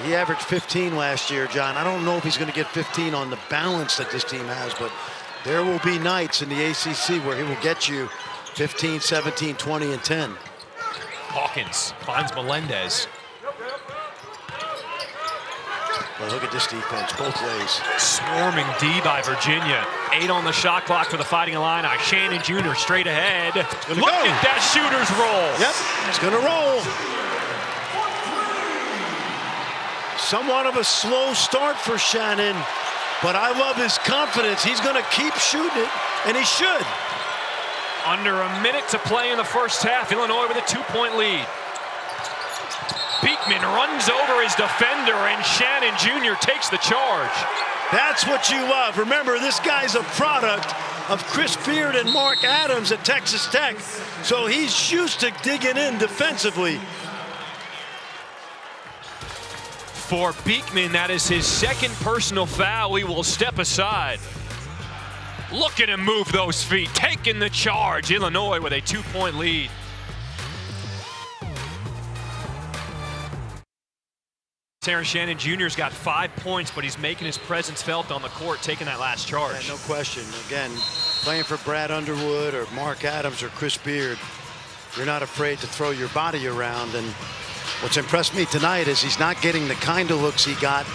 He averaged 15 last year, John. I don't know if he's going to get 15 on the balance that this team has, but there will be nights in the ACC where he will get you 15, 17, 20, and 10. Hawkins finds Melendez. Well, look at this defense, both ways. Swarming D by Virginia. 8 on the shot clock for the Fighting Illini. Shannon Jr. straight ahead. gonna Look go. at that shooter's roll. Yep, it's going to roll. Somewhat of a slow start for Shannon, but I love his confidence. He's going to keep shooting it, and he should. Under a minute to play in the first half. Illinois with a 2-point lead. Beekman runs over his defender, and Shannon Jr. takes the charge. That's what you love. Remember, this guy's a product of Chris Beard and Mark Adams at Texas Tech, so he's used to digging in defensively. For Beekman, that is his second personal foul. We will step aside. Look at him move those feet, taking the charge. Illinois with a 2-point lead. Terrence Shannon Jr.'s got 5 points, but he's making his presence felt on the court, taking that last charge. Yeah, no question. Again, playing for Brad Underwood or Mark Adams or Chris Beard, you're not afraid to throw your body around. And what's impressed me tonight is he's not getting the kind of looks he got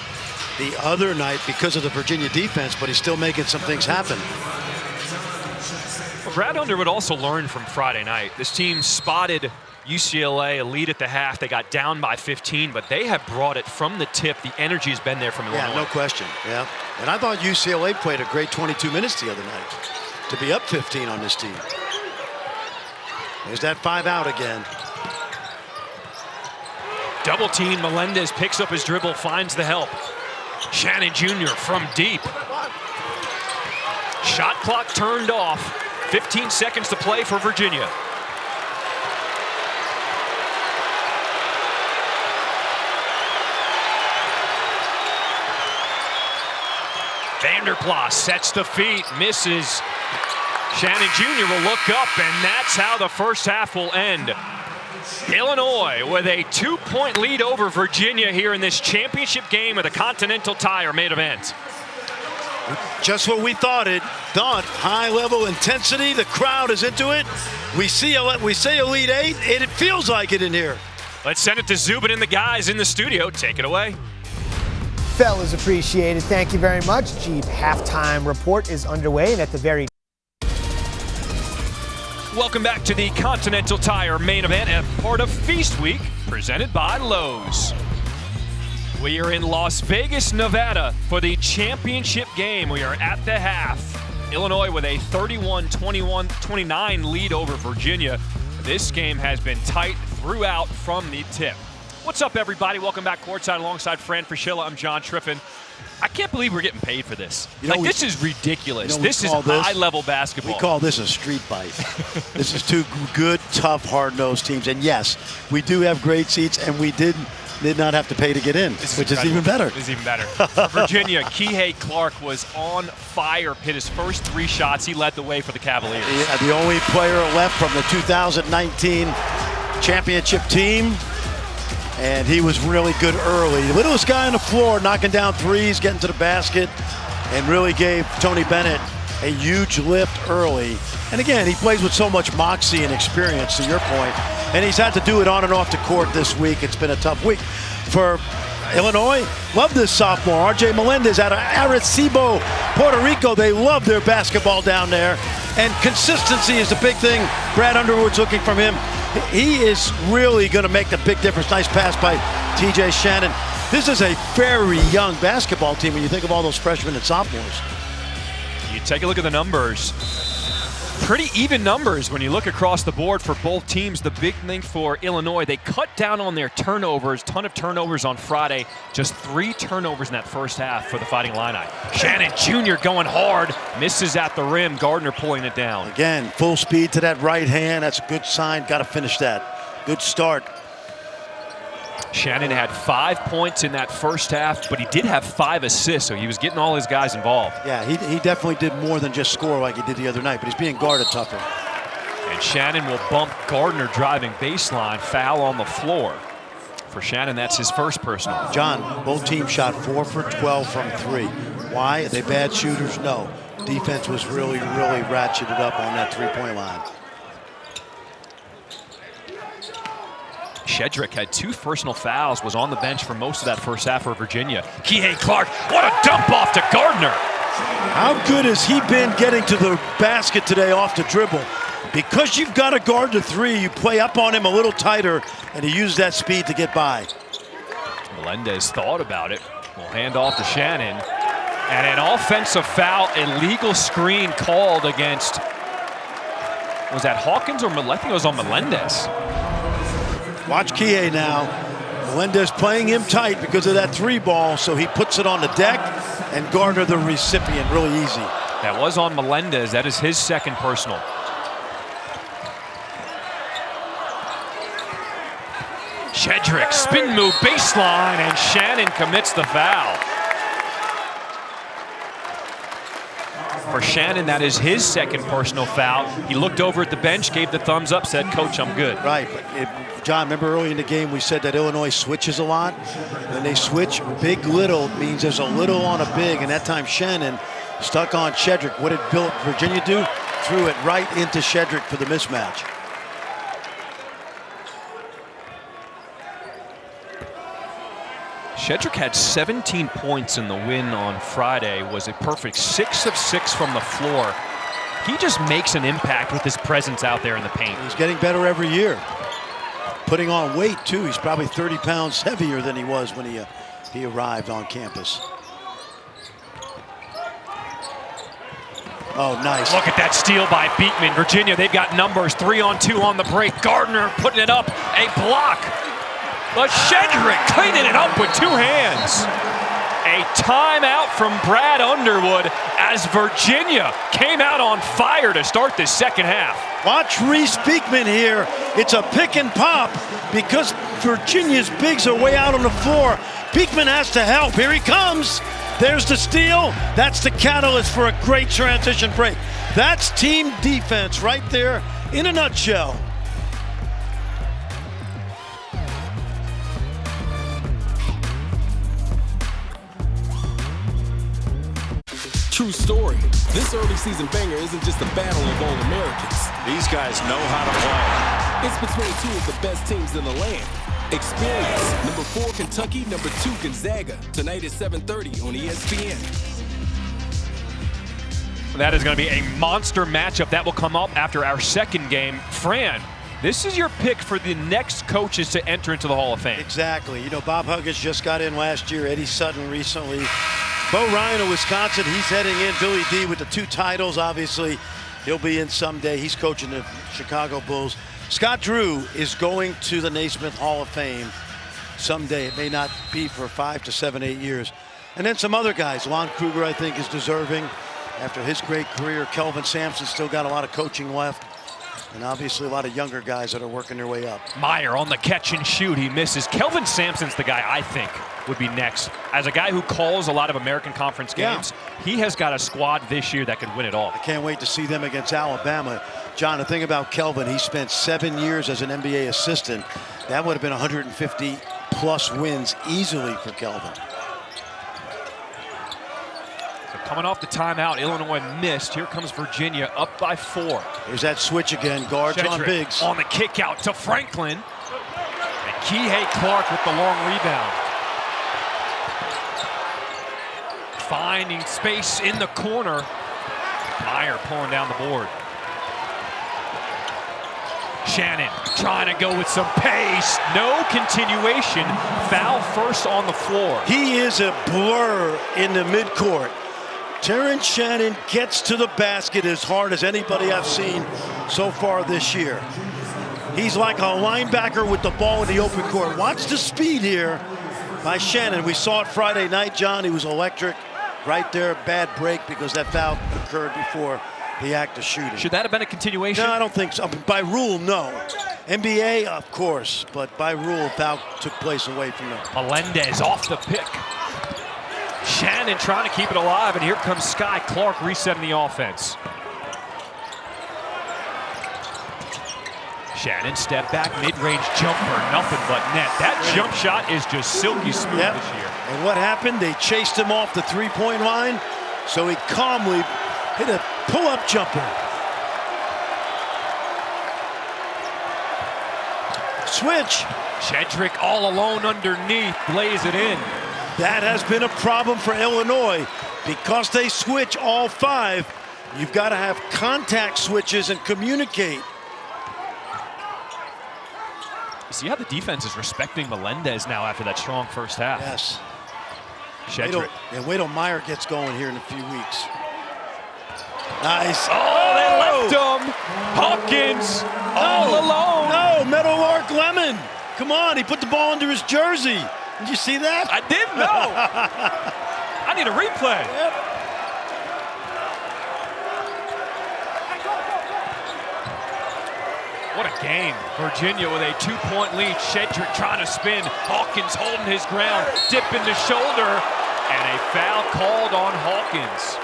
the other night because of the Virginia defense, but he's still making some things happen. Well, Brad Underwood also learned from Friday night. This team spotted UCLA a lead at the half. They got down by 15, but they have brought it from the tip. The energy has been there from Illinois. Yeah, no question. Yeah. And I thought UCLA played a great 22 minutes the other night to be up 15 on this team. There's that 5 out again. Double team. Melendez picks up his dribble, finds the help. Shannon Jr. from deep. Shot clock turned off. 15 seconds to play for Virginia. Vanderplas sets the feet, misses. Shannon Jr. will look up, and that's how the first half will end. Illinois with a 2-point lead over Virginia here in this championship game of the Continental Tire main event. Just what we thought. High level intensity. The crowd is into it. We say Elite Eight, and it feels like it in here. Let's send it to Zubin and the guys in the studio. Take it away. Fellas, appreciate it. Thank you very much. Jeep halftime report is underway, and at the very Welcome back to the Continental Tire main event, a part of Feast Week, presented by Lowe's. We are in Las Vegas, Nevada for the championship game. We are at the half. Illinois with a 31-29 lead over Virginia. This game has been tight throughout from the tip. What's up, everybody? Welcome back courtside alongside Fran Fraschilla. I'm John Triffin. I can't believe we're getting paid for this. This is ridiculous. This is high-level basketball. We call this a street fight. This is two good, tough, hard-nosed teams. And yes, we do have great seats, and we did not have to pay to get in, which is even better. It's even better. Virginia, Kihei Clark was on fire, hit his first 3 shots. He led the way for the Cavaliers. Yeah, the only player left from the 2019 championship team. And he was really good early. The littlest guy on the floor, knocking down threes, getting to the basket, and really gave Tony Bennett a huge lift early. And again, he plays with so much moxie and experience, to your point. And he's had to do it on and off the court this week. It's been a tough week for Illinois. Love this sophomore, RJ Melendez out of Arecibo, Puerto Rico. They love their basketball down there. And consistency is the big thing Brad Underwood's looking from him. He is really going to make the big difference. Nice pass by TJ Shannon. This is a very young basketball team when you think of all those freshmen and sophomores. You take a look at the numbers. Pretty even numbers when you look across the board for both teams. The big thing for Illinois, they cut down on their turnovers. Ton of turnovers on Friday. Just 3 turnovers in that first half for the Fighting Illini. Shannon Jr. going hard. Misses at the rim. Gardner pulling it down. Again, full speed to that right hand. That's a good sign. Got to finish that. Good start. Shannon had 5 points in that first half, but he did have 5 assists, so he was getting all his guys involved. Yeah, he definitely did more than just score like he did the other night, but he's being guarded tougher. And Shannon will bump Gardner driving baseline. Foul on the floor. For Shannon, that's his first personal. John, both teams shot 4 for 12 from 3. Why? Are they bad shooters? No. Defense was really, really ratcheted up on that 3-point line. Shedrick had 2 personal fouls, was on the bench for most of that first half for Virginia. Kihei Clark, what a dump off to Gardner. How good has he been getting to the basket today off the dribble? Because you've got to guard the 3, you play up on him a little tighter, and he used that speed to get by. Melendez thought about it. Will hand off to Shannon. And an offensive foul, illegal screen called against, was that Hawkins or Melendez? I think it was on Melendez. Watch Kihei now. Melendez playing him tight because of that 3 ball, so he puts it on the deck, and Gardner the recipient, really easy. That was on Melendez. That is his second personal. Shedrick, spin move, baseline, and Shannon commits the foul. For Shannon, that is his second personal foul. He looked over at the bench, gave the thumbs up, said, "Coach, I'm good." Right, but John, remember early in the game we said that Illinois switches a lot? When they switch, big little means there's a little on a big, and that time Shannon stuck on Shedrick. What did Virginia do? Threw it right into Shedrick for the mismatch. Shedrick had 17 points in the win on Friday, was a perfect 6 of 6 from the floor. He just makes an impact with his presence out there in the paint. He's getting better every year. Putting on weight, too. He's probably 30 pounds heavier than he was when he arrived on campus. Oh, nice. Look at that steal by Beekman. Virginia, they've got numbers. 3-on-2 on the break. Gardner putting it up. A block. But Shedrick cleaning it up with 2 hands. A timeout from Brad Underwood as Virginia came out on fire to start this second half. Watch Reese Beekman here. It's a pick and pop because Virginia's bigs are way out on the floor. Beekman has to help. Here he comes. There's the steal. That's the catalyst for a great transition break. That's team defense right there in a nutshell. True story. This early season banger isn't just a battle of all Americans. These guys know how to play. It's between 2 of the best teams in the land. Experience number 4 Kentucky, number 2 Gonzaga. Tonight at 7:30 on ESPN. That is going to be a monster matchup that will come up after our second game. Fran, this is your pick for the next coaches to enter into the Hall of Fame. Exactly. You know, Bob Huggins just got in last year. Eddie Sutton recently. Bo Ryan of Wisconsin, he's heading in. Billy D with the 2 titles. Obviously, he'll be in someday. He's coaching the Chicago Bulls. Scott Drew is going to the Naismith Hall of Fame someday. It may not be for 5 to 7, 8 years. And then some other guys. Lon Kruger, I think, is deserving after his great career. Kelvin Sampson still got a lot of coaching left. And obviously a lot of younger guys that are working their way up. Meyer on the catch and shoot. He misses. Kelvin Sampson's the guy I think would be next. As a guy who calls a lot of American Conference games, he has got a squad this year that could win it all. I can't wait to see them against Alabama. John, the thing about Kelvin, he spent 7 years as an NBA assistant. That would have been 150-plus wins easily for Kelvin. Coming off the timeout, Illinois missed. Here comes Virginia up by 4. There's that switch again. Guards Shedrick on bigs. On the kick out to Franklin. And Kihei Clark with the long rebound. Finding space in the corner. Meyer pulling down the board. Shannon trying to go with some pace. No continuation. Foul first on the floor. He is a blur in the midcourt. Terrence Shannon gets to the basket as hard as anybody I've seen so far this year. He's like a linebacker with the ball in the open court. Watch the speed here by Shannon. We saw it Friday night, John. He was electric right there. Bad break because that foul occurred before the act of shooting. Should that have been a continuation? No, I don't think so. By rule, no. NBA, of course, but by rule, foul took place away from them. Melendez off the pick. Shannon trying to keep it alive, and here comes Sky Clark resetting the offense. Shannon step back, mid-range jumper, nothing but net. That jump shot is just silky smooth this year. And what happened? They chased him off the three-point line, so he calmly hit a pull-up jumper. Switch. Shedrick all alone underneath, lays it in. That has been a problem for Illinois. Because they switch all 5, you've got to have contact switches and communicate. See how the defense is respecting Melendez now after that strong first half. Yes. Shedrick. Wait till Meyer gets going here in a few weeks. Nice. Oh, they left him. Hawkins all alone. No, Meadowlark Lemon. Come on, he put the ball under his jersey. Did you see that? I didn't know. I need a replay. Yep. What a game. Virginia with a 2-point lead. Shedrick trying to spin. Hawkins holding his ground, dipping the shoulder, and a foul called on Hawkins.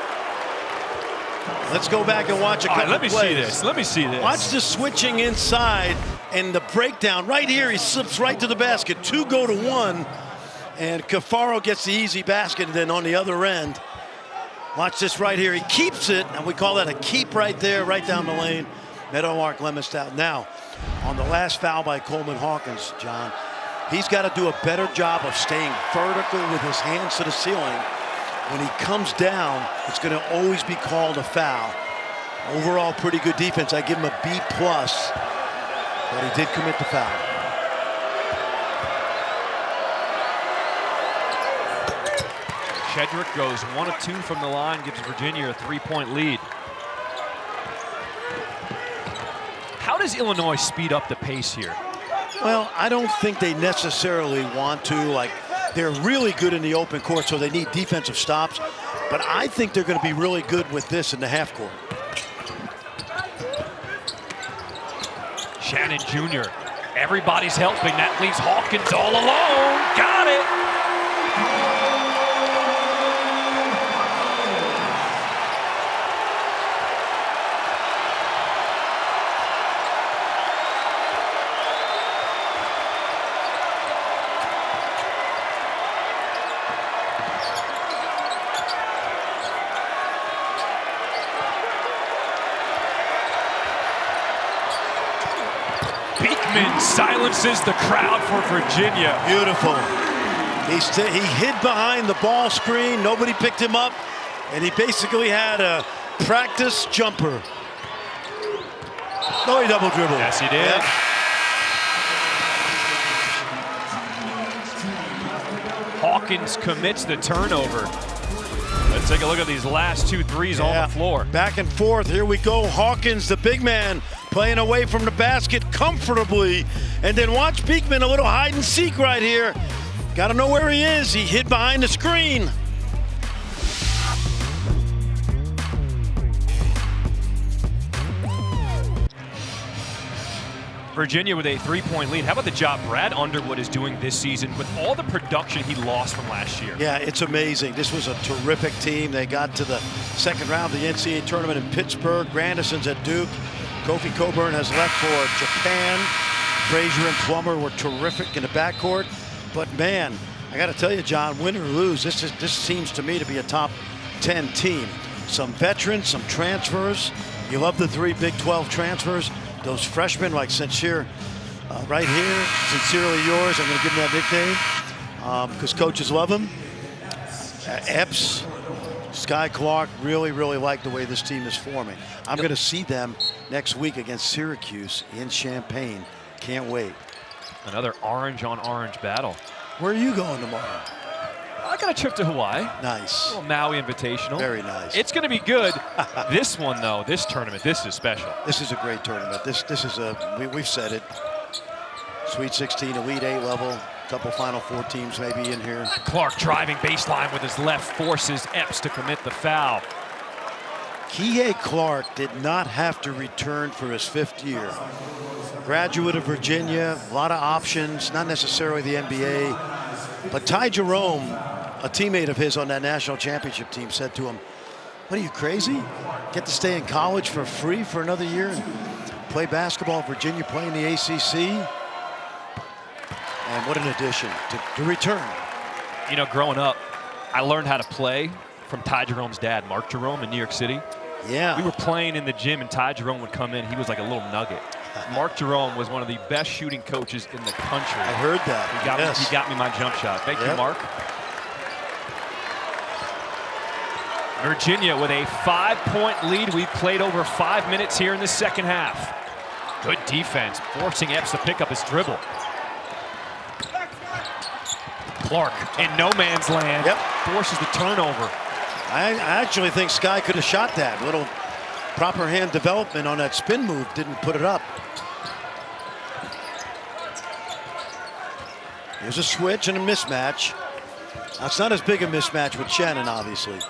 Let's go back and watch a couple Let me plays. see this. Let me see this. Watch the switching inside and the breakdown. Right here, he slips right to the basket. 2 go to 1, and Cafaro gets the easy basket, and then on the other end, watch this right here. He keeps it, and we call that a keep right there, right down the lane. Meadowlark Lemonstown. Now, on the last foul by Coleman Hawkins, John, he's got to do a better job of staying vertical with his hands to the ceiling. When he comes down, it's going to always be called a foul. Overall, pretty good defense. I give him a B+, but he did commit the foul. Shedrick goes 1 of 2 from the line, gives Virginia a 3-point lead. How does Illinois speed up the pace here? Well, I don't think they necessarily want to. Like, they're really good in the open court, so they need defensive stops. But I think they're going to be really good with this in the half court. Shannon Jr. Everybody's helping. That leaves Hawkins all alone. Got it. Beekman silences the crowd for Virginia. Beautiful. He hid behind the ball screen. Nobody picked him up, and he basically had a practice jumper. No, he double dribbled. Yes, he did. Yep. Hawkins commits the turnover. Let's take a look at these last 2 threes on the floor. Back and forth. Here we go. Hawkins, the big man, playing away from the basket comfortably. And then watch Beekman, a little hide and seek right here. Got to know where he is. He hid behind the screen. Virginia with a 3-point lead. How about the job Brad Underwood is doing this season with all the production he lost from last year? Yeah, it's amazing. This was a terrific team. They got to the second round of the NCAA tournament in Pittsburgh. Grandison's at Duke. Kofi Cockburn has left for Japan. Frazier and Plummer were terrific in the backcourt. But man, I got to tell you, John, win or lose, this seems to me to be a top 10 team. Some veterans, some transfers. You love the 3 Big 12 transfers. Those freshmen like Sincere, right here, sincerely yours. I'm going to give him that nickname because coaches love him. Epps, Sky Clark, really like the way this team is forming. I'm going to see them next week against Syracuse in Champaign. Can't wait. Another orange on orange battle. Where are you going tomorrow? I got a trip to Hawaii. Nice. A little Maui Invitational. Very nice. It's going to be good. This one, though, this tournament, this is special. This is a great tournament. This is we've said it. Sweet 16, Elite 8 level. Couple Final Four teams maybe in here. Clark driving baseline with his left forces Epps to commit the foul. Kihei Clark did not have to return for his 5th year. Graduate of Virginia, a lot of options, not necessarily the NBA. But Ty Jerome, a teammate of his on that national championship team, said to him, "What are you, crazy? Get to stay in college for free for another year and play basketball at Virginia, play in the ACC?" And what an addition to return. You know, growing up, I learned how to play from Ty Jerome's dad, Mark Jerome, in New York City. Yeah. We were playing in the gym, and Ty Jerome would come in. He was like a little nugget. Mark Jerome was one of the best shooting coaches in the country. I heard that. He got me my jump shot. Thank you, Mark. Virginia with a 5-point lead. We've played over 5 minutes here in the second half. Good defense, forcing Epps to pick up his dribble. Clark in no man's land. Forces the turnover. I actually think Sky could have shot that. Little proper hand development on that spin move, didn't put it up. There's a switch and a mismatch. That's not as big a mismatch with Shannon, obviously.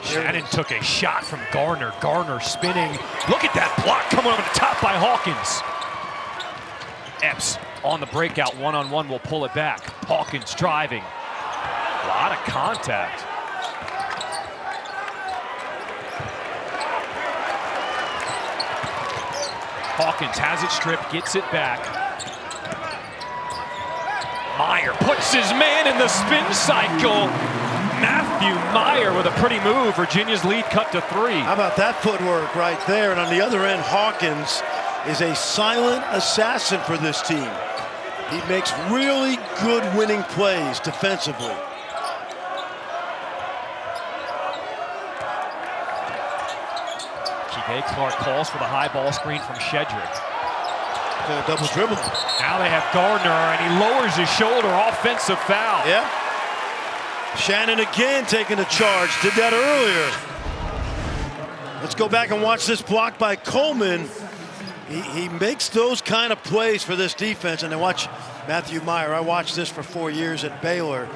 Shannon took a shot from Gardner. Gardner spinning. Look at that block coming over the top by Hawkins. Epps on the breakout, one-on-one will pull it back. Hawkins driving. A lot of contact. Hawkins has it stripped, gets it back. Meyer puts his man in the spin cycle. Matthew Meyer with a pretty move. Virginia's lead cut to 3. How about that footwork right there? And on the other end, Hawkins is a silent assassin for this team. He makes really good winning plays defensively. Kihei Clark calls for the high ball screen from Shedrick. Double dribble. Now they have Gardner, and he lowers his shoulder. Offensive foul. Yeah. Shannon again taking the charge. Did that earlier. Let's go back and watch this block by Coleman. He makes those kind of plays for this defense. And then watch Matthew Meyer. I watched this for 4 years at Baylor.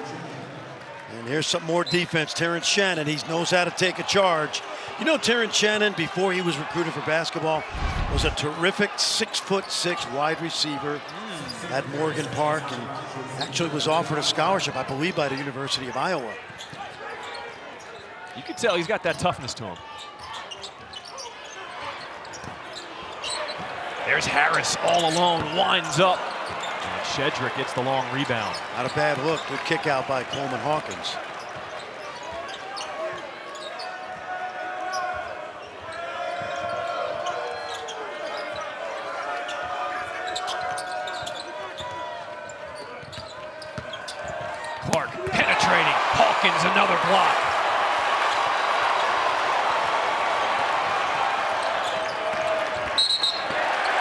And here's some more defense. Terrence Shannon, he knows how to take a charge. You know, Terrence Shannon, before he was recruited for basketball, was a terrific 6'6" wide receiver at Morgan Park, and actually was offered a scholarship, I believe, by the University of Iowa. You can tell he's got that toughness to him. There's Harris all alone, winds up. And Shedrick gets the long rebound. Not a bad look. Good kick out by Coleman Hawkins. Clark penetrating. Hawkins another block.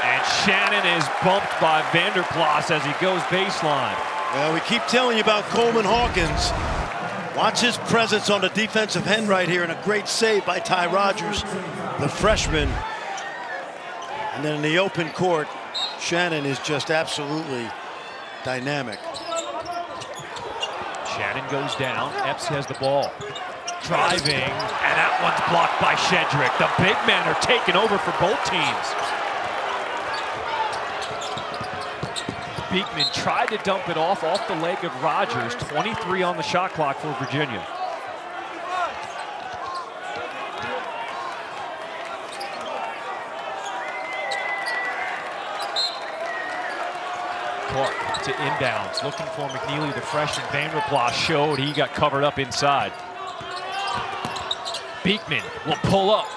And Shannon is bumped by Vanderplas as he goes baseline. Well, we keep telling you about Coleman Hawkins. Watch his presence on the defensive end right here, and a great save by Ty Rodgers, the freshman. And then in the open court, Shannon is just absolutely dynamic. Shannon goes down. Epps has the ball. Driving, and that one's blocked by Shedrick. The big men are taking over for both teams. Beekman tried to dump it off the leg of Rodgers. 23 on the shot clock for Virginia. Clark to inbounds, looking for McNeely, the freshman. Vanderplas showed he got covered up inside. Beekman will pull up.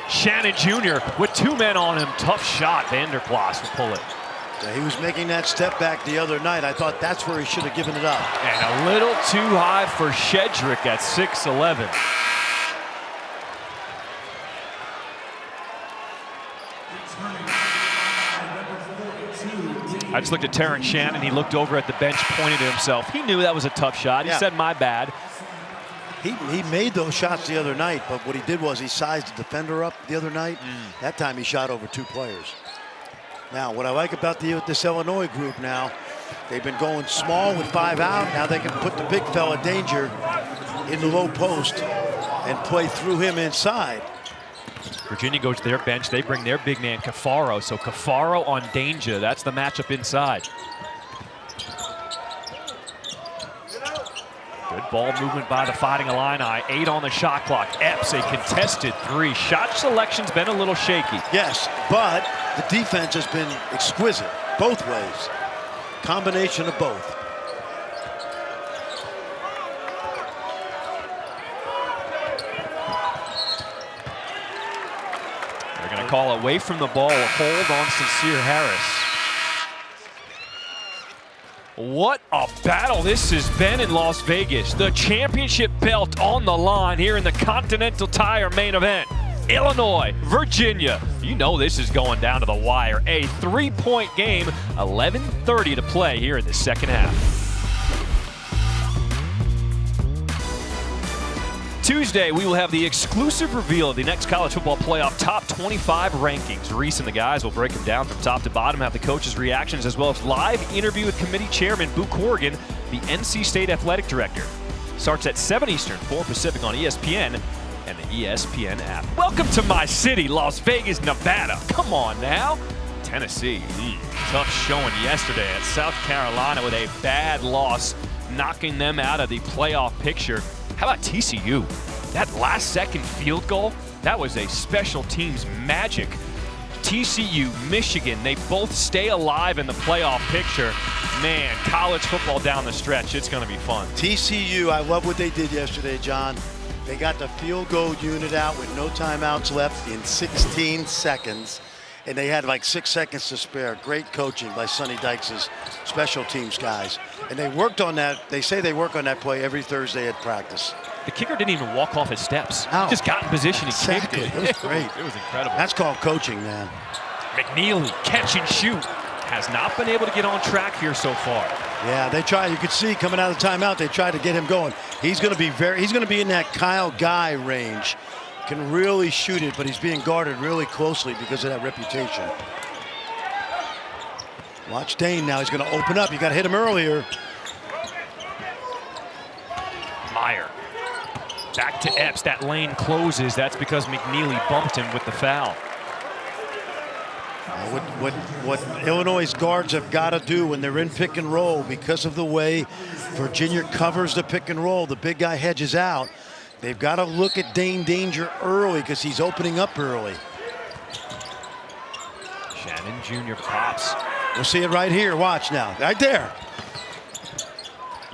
Shannon Jr. with 2 men on him. Tough shot. Vanderplas will pull it. Yeah, he was making that step back the other night. I thought that's where he should have given it up. And a little too high for Shedrick at 6'11". I just looked at Terrence Shannon. He looked over at the bench, pointed to himself. He knew that was a tough shot. He said, my bad. He made those shots the other night, but what he did was he sized the defender up the other night. That time he shot over 2 players. Now, what I like about this Illinois group now, they've been going small with 5 out. Now they can put the big fella Danger in the low post and play through him inside. Virginia goes to their bench. They bring their big man, Cafaro. So Cafaro on Danger. That's the matchup inside. Good ball movement by the Fighting Illini. 8 on the shot clock. Epps, a contested 3. Shot selection's been a little shaky. Yes, but the defense has been exquisite both ways. Combination of both. They're going to call away from the ball, a hold on Sincere Harris. What a battle this has been in Las Vegas. The championship belt on the line here in the Continental Tire main event. Illinois, Virginia. You know this is going down to the wire. A 3-point game, 11:30 to play here in the second half. Tuesday, we will have the exclusive reveal of the next college football playoff top 25 rankings. Reese and the guys will break them down from top to bottom, have the coaches' reactions, as well as live interview with committee chairman Boo Corrigan, the NC State athletic director. Starts at 7 Eastern, 4 Pacific on ESPN and the ESPN app. Welcome to my city, Las Vegas, Nevada. Come on now. Tennessee, tough showing yesterday at South Carolina with a bad loss, knocking them out of the playoff picture. How about TCU? That last-second field goal, that was a special teams magic. TCU, Michigan, they both stay alive in the playoff picture. Man, college football down the stretch, it's going to be fun. TCU, I love what they did yesterday, John. They got the field goal unit out with no timeouts left in 16 seconds, and they had like 6 seconds to spare. Great coaching by Sonny Dykes' special teams guys. And they worked on that. They say they work on that play every Thursday at practice. The kicker didn't even walk off his steps. No. He just got in position and Exactly. kicked it. It was great. It was incredible. That's called coaching, man. McNeely, catch and shoot. Has not been able to get on track here so far. Yeah, they try. You could see coming out of the timeout, they tried to get him going. He's going to be in that Kyle Guy range. Can really shoot it, but he's being guarded really closely because of that reputation. Watch Dane now. He's going to open up. You got to hit him earlier. Meyer. Back to Epps. That lane closes. That's because McNeely bumped him with the foul. What Illinois' guards have got to do when they're in pick and roll, because of the way Virginia covers the pick and roll, the big guy hedges out. They've got to look at Dane Danger early because he's opening up early. Shannon Jr. pops. We'll see it right here. Watch now. Right there.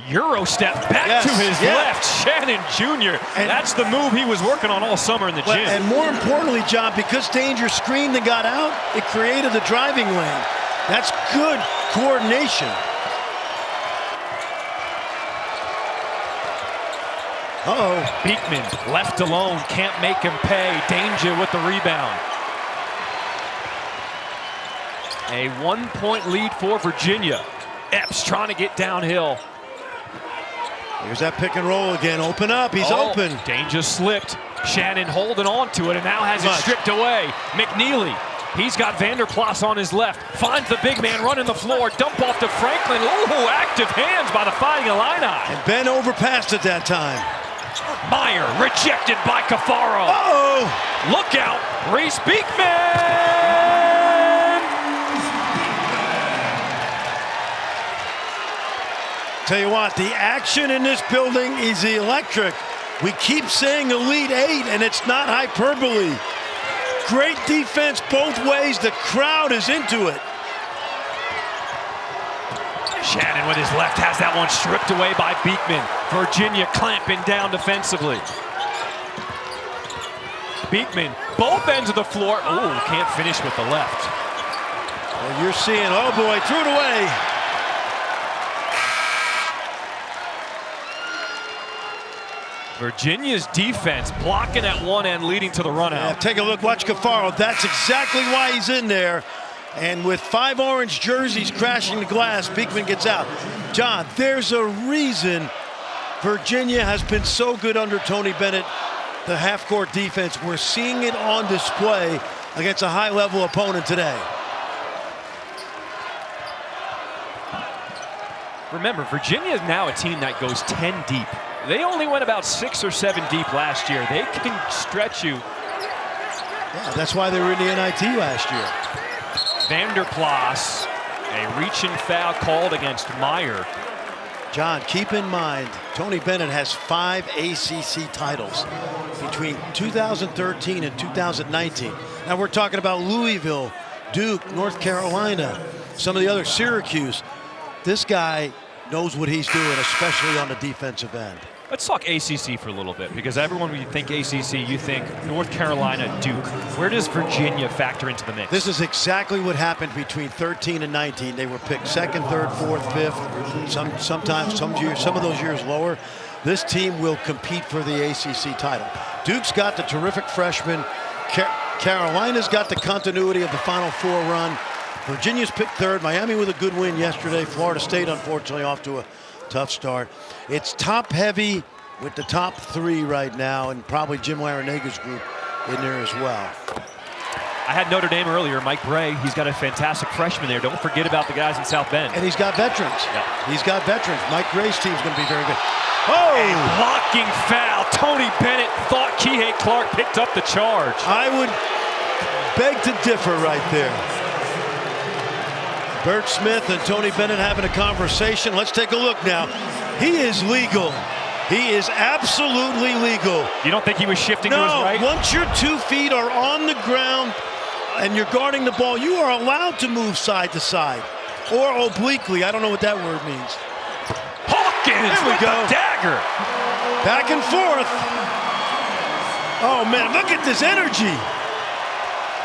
Euro step back to his left. Shannon Jr. And that's the move he was working on all summer in the gym. And more importantly, John, because Danger screened and got out, it created the driving lane. That's good coordination. Uh-oh. Beekman left alone, can't make him pay. Danger with the rebound. A 1-point lead for Virginia. Epps trying to get downhill. There's that pick and roll again. Open up. He's open. Danger slipped. Shannon holding on to it and now has it stripped away. McNeely, he's got Vanderplas on his left. Finds the big man running the floor. Dump off to Franklin. Ooh, active hands by the Fighting Illini. And Ben overpassed at that time. Meyer rejected by Cafaro. Uh-oh. Look out, Reese Beekman! Tell you what, the action in this building is electric. We keep saying Elite Eight, and it's not hyperbole. Great defense both ways. The crowd is into it. Shannon with his left has that one stripped away by Beekman. Virginia clamping down defensively. Beekman, both ends of the floor. Oh, can't finish with the left. Well, you're seeing, oh boy, threw it away. Virginia's defense blocking at one end, leading to the run out. Yeah, take a look, watch Cafaro. That's exactly why he's in there. And with 5 orange jerseys crashing the glass, Beekman gets out. John, there's a reason Virginia has been so good under Tony Bennett, the half-court defense. We're seeing it on display against a high-level opponent today. Remember, Virginia is now a team that goes 10 deep. They only went about 6 or 7 deep last year. They can stretch you. Yeah, that's why they were in the NIT last year. Vanderplas, a reaching foul called against Meyer. John, keep in mind, Tony Bennett has 5 ACC titles between 2013 and 2019. Now we're talking about Louisville, Duke, North Carolina, some of the other, Syracuse. This guy knows what he's doing, especially on the defensive end. Let's talk ACC for a little bit, because everyone, when you think ACC, you think North Carolina, Duke. Where does Virginia factor into the mix? This is exactly what happened between 13 and 19. They were picked 2nd, 3rd, 4th, 5th. Sometimes, some of those years lower. This team will compete for the ACC title. Duke's got the terrific freshman. Carolina's got the continuity of the Final Four run. Virginia's picked 3rd. Miami with a good win yesterday. Florida State, unfortunately, off to a tough start. It's top-heavy with the top 3 right now, and probably Jim Larinaga's group in there as well. I had Notre Dame earlier, Mike Bray. He's got a fantastic freshman there. Don't forget about the guys in South Bend. And he's got veterans. Yeah. He's got veterans. Mike Gray's team's going to be very good. Oh! A blocking foul. Tony Bennett thought Kihei Clark picked up the charge. I would beg to differ right there. Bert Smith and Tony Bennett having a conversation. Let's take a look now. He is legal. He is absolutely legal. You don't think he was shifting to his right? No, once your 2 feet are on the ground and you're guarding the ball, you are allowed to move side to side or obliquely. I don't know what that word means. Hawkins There we with go. the dagger. Back and forth. Oh, man, look at this energy.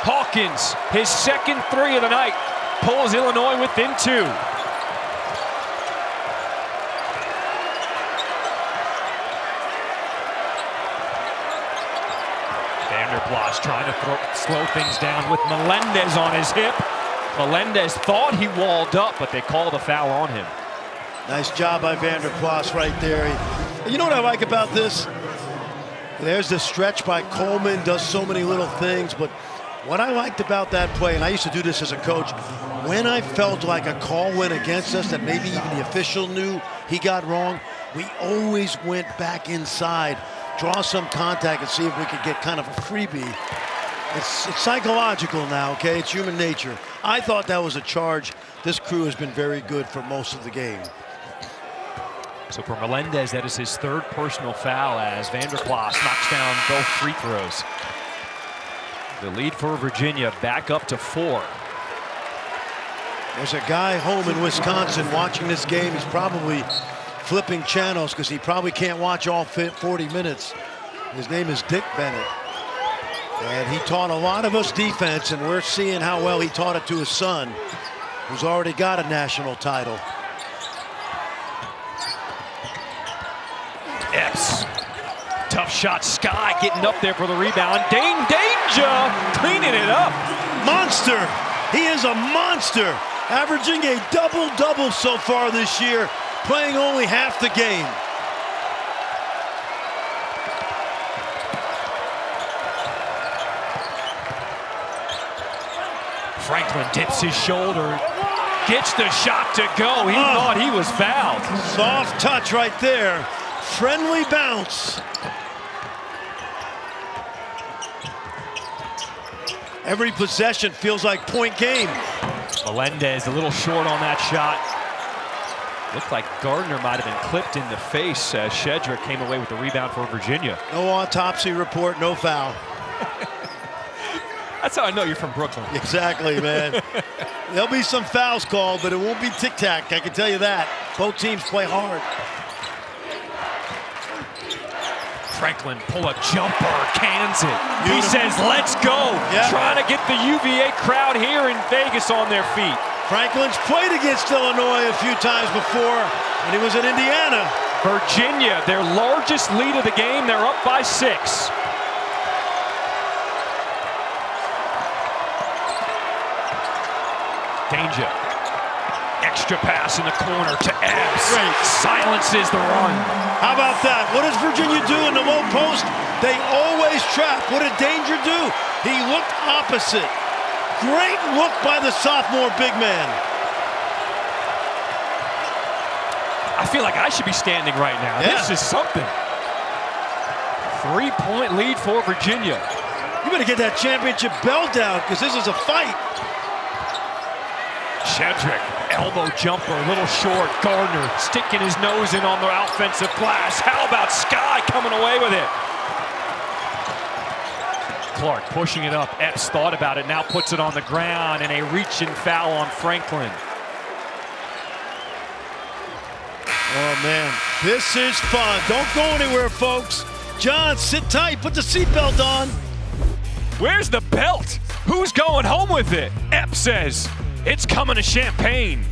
Hawkins, his second 3 of the night, pulls Illinois within 2. Vanderplas trying to slow things down with Melendez on his hip. Melendez thought he walled up, but they called a foul on him. Nice job by Vanderplas right there. You know what I like about this? There's the stretch by Coleman, does so many little things, but what I liked about that play, and I used to do this as a coach, when I felt like a call went against us that maybe even the official knew he got wrong, we always went back inside, draw some contact and see if we could get kind of a freebie. It's psychological now, okay? It's human nature. I thought that was a charge. This crew has been very good for most of the game. So for Melendez, that is his 3rd personal foul as Vanderplas knocks down both free throws. The lead for Virginia back up to 4. There's a guy home in Wisconsin watching this game. He's probably flipping channels because he probably can't watch all 40 minutes. His name is Dick Bennett. And he taught a lot of us defense, and we're seeing how well he taught it to his son, who's already got a national title. Epps. Tough shot. Sky getting up there for the rebound. Danger cleaning it up. Monster. He is a monster. Averaging a double-double so far this year, playing only half the game. Franklin dips his shoulder. Gets the shot to go. He thought he was fouled. Soft touch right there. Friendly bounce. Every possession feels like point game. Melendez a little short on that shot. Looked like Gardner might have been clipped in the face as Shedrick came away with the rebound for Virginia. No autopsy report, no foul. That's how I know you're from Brooklyn. Exactly, man. There'll be some fouls called, but it won't be tic-tac, I can tell you that. Both teams play hard. Franklin pull-up jumper, cans it. He Beautiful. says, let's go. Yeah. Trying to get the UVA crowd here in Vegas on their feet. Franklin's played against Illinois a few times before when he was in Indiana. Virginia, their largest lead of the game, they're up by 6. Danger. Extra pass in the corner to Epps. Great. Silences the run. How about that? What does Virginia do in the low post? They always trap. What did Danger do? He looked opposite. Great look by the sophomore big man. I feel like I should be standing right now. Yeah. This is something. 3-point lead for Virginia. You better get that championship belt down because this is a fight. Shedrick, elbow jumper, a little short. Gardner sticking his nose in on the offensive glass. How about Sky coming away with it? Clark pushing it up. Epps thought about it, now puts it on the ground, and a reach-in foul on Franklin. Oh, man, this is fun. Don't go anywhere, folks. John, sit tight. Put the seatbelt on. Where's the belt? Who's going home with it? Epps says, it's coming to Champaign.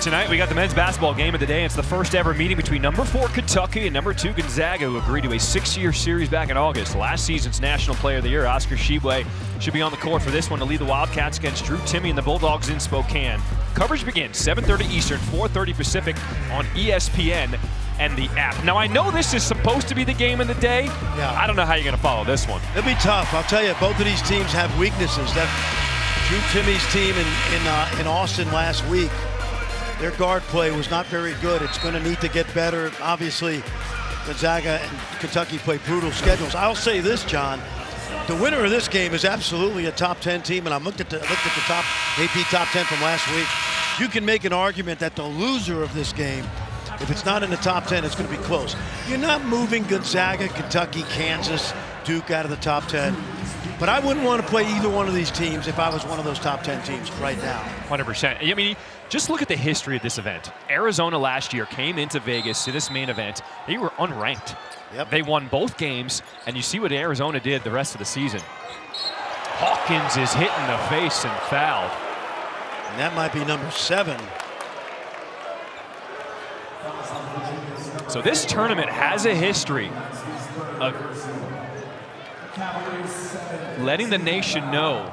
Tonight we got the men's basketball game of the day. It's the first ever meeting between number 4 Kentucky and number 2 Gonzaga, who agreed to a 6-year series back in August. Last season's National Player of the Year, Oscar Tshiebwe, should be on the court for this one to lead the Wildcats against Drew Timme and the Bulldogs in Spokane. Coverage begins 7:30 Eastern, 4:30 Pacific on ESPN and the app. Now I know this is supposed to be the game of the day. Yeah. I don't know how you're going to follow this one. It'll be tough. I'll tell you, both of these teams have weaknesses. That Drew Timme's team in Austin last week, their guard play was not very good. It's going to need to get better. Obviously, Gonzaga and Kentucky play brutal schedules. I'll say this, John. The winner of this game is absolutely a top 10 team, and I looked at the top AP top 10 from last week. You can make an argument that the loser of this game, if it's not in the top 10, it's going to be close. You're not moving Gonzaga, Kentucky, Kansas, Duke out of the top 10. But I wouldn't want to play either one of these teams if I was one of those top 10 teams right now. 100%. I mean, just look at the history of this event. Arizona last year came into Vegas to this main event. They were unranked. Yep. They won both games, and you see what Arizona did the rest of the season. Hawkins is hit in the face and fouled. And that might be number 7. So this tournament has a history of letting the nation know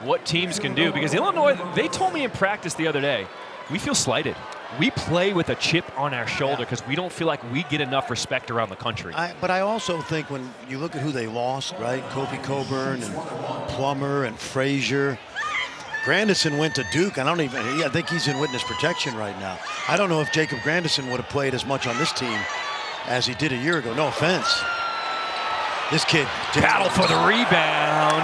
what teams can do. Because Illinois, they told me in practice the other day, we feel slighted. We play with a chip on our shoulder because we don't feel like we get enough respect around the country. But I also think when you look at who they lost, right? Kofi Coburn and Plummer and Frazier. Grandison went to Duke. I think he's in witness protection right now. I don't know if Jacob Grandison would have played as much on this team as he did a year ago. No offense. This kid. Battle for the rebound.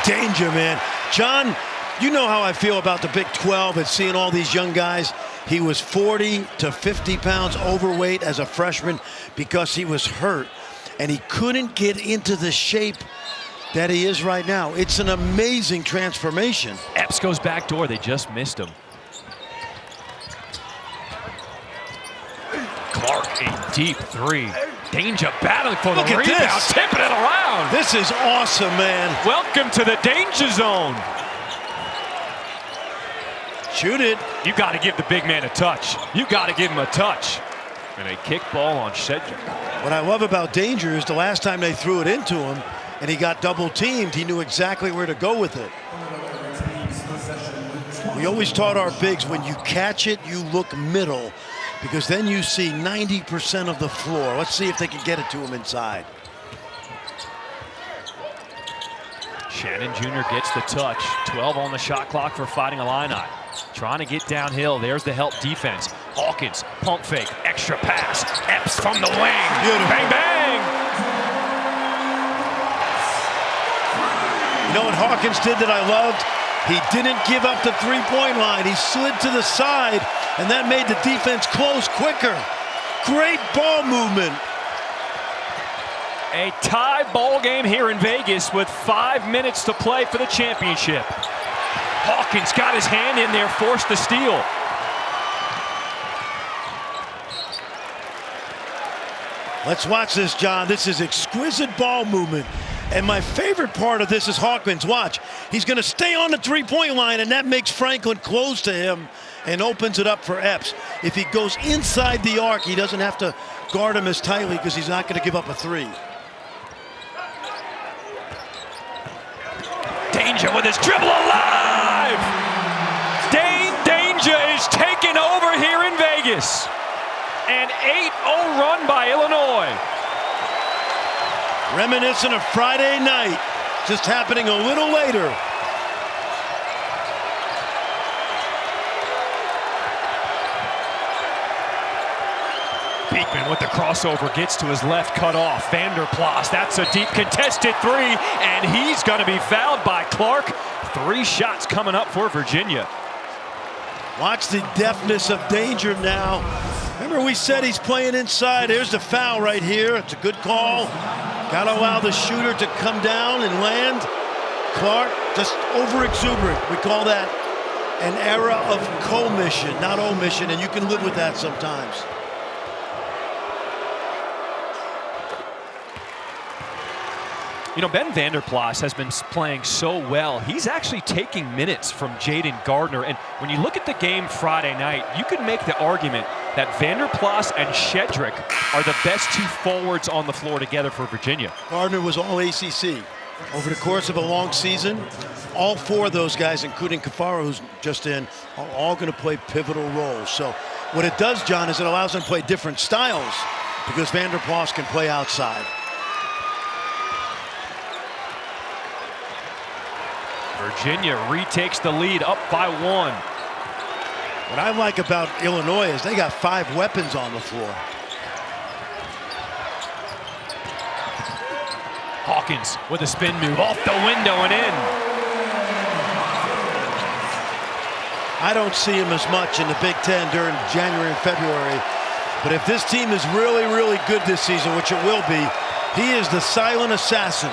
Danger, man. John, you know how I feel about the Big 12 and seeing all these young guys. He was 40 to 50 pounds overweight as a freshman because he was hurt, and he couldn't get into the shape that he is right now. It's an amazing transformation. Epps goes back door. They just missed him. Clark, a deep 3. Danger battling for the rebound, tipping it around. This is awesome, man. Welcome to the danger zone. Shoot it. You got to give the big man a touch. You got to give him a touch. And a kick ball on Shedrick. What I love about Danger is the last time they threw it into him and he got double teamed, he knew exactly where to go with it. We always taught our bigs, when you catch it, you look middle, because then you see 90% of the floor. Let's see if they can get it to him inside. Shannon Jr. gets the touch. 12 on the shot clock for Fighting Illini. Trying to get downhill. There's the help defense. Hawkins, pump fake, extra pass. Epps from the wing. Beautiful. Bang, bang. You know what Hawkins did that I loved? He didn't give up the three-point line. He slid to the side, and that made the defense close quicker. Great ball movement. A tie ball game here in Vegas with 5 minutes to play for the championship. Hawkins got his hand in there, forced the steal. Let's watch this, John. This is exquisite ball movement. And my favorite part of this is Hawkins. Watch. He's going to stay on the three-point line, and that makes Franklin close to him and opens it up for Epps. If he goes inside the arc, he doesn't have to guard him as tightly because he's not going to give up a three. Danger with his dribble alive! Dane Danger is taking over here in Vegas. An 8-0 run by Illinois. Reminiscent of Friday night, just happening a little later. Beekman with the crossover, gets to his left, cut off. Vanderplas, that's a deep contested three, and he's going to be fouled by Clark. 3 shots coming up for Virginia. Watch the deftness of Danger now. Remember we said he's playing inside. Here's the foul right here. It's a good call. Got to allow the shooter to come down and land. Clark just over-exuberant. We call that an era of commission, not omission, and you can live with that sometimes. You know, Ben Vanderplas has been playing so well. He's actually taking minutes from Jayden Gardner. And when you look at the game Friday night, you can make the argument that Vanderplas and Shedrick are the best two forwards on the floor together for Virginia. Gardner was all ACC. Over the course of a long season, all four of those guys, including Kafaro, who's just in, are all going to play pivotal roles. So what it does, John, is it allows them to play different styles because Vanderplas can play outside. Virginia retakes the lead, up by 1. What I like about Illinois is they got 5 weapons on the floor. Hawkins with a spin move off the window and in. I don't see him as much in the Big Ten during January and February. But if this team is really, really good this season, which it will be, he is the silent assassin.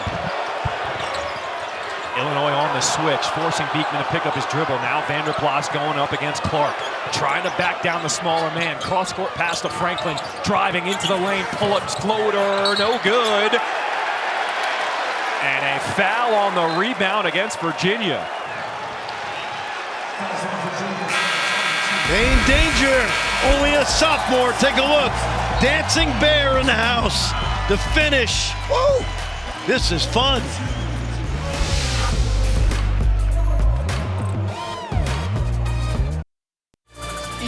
Illinois on the switch, forcing Beekman to pick up his dribble. Now Vanderplas going up against Clark, trying to back down the smaller man. Cross-court pass to Franklin, driving into the lane, pull-up floater, no good. And a foul on the rebound against Virginia. They in danger, only a sophomore. Take a look, dancing bear in the house. The finish, woo! This is fun.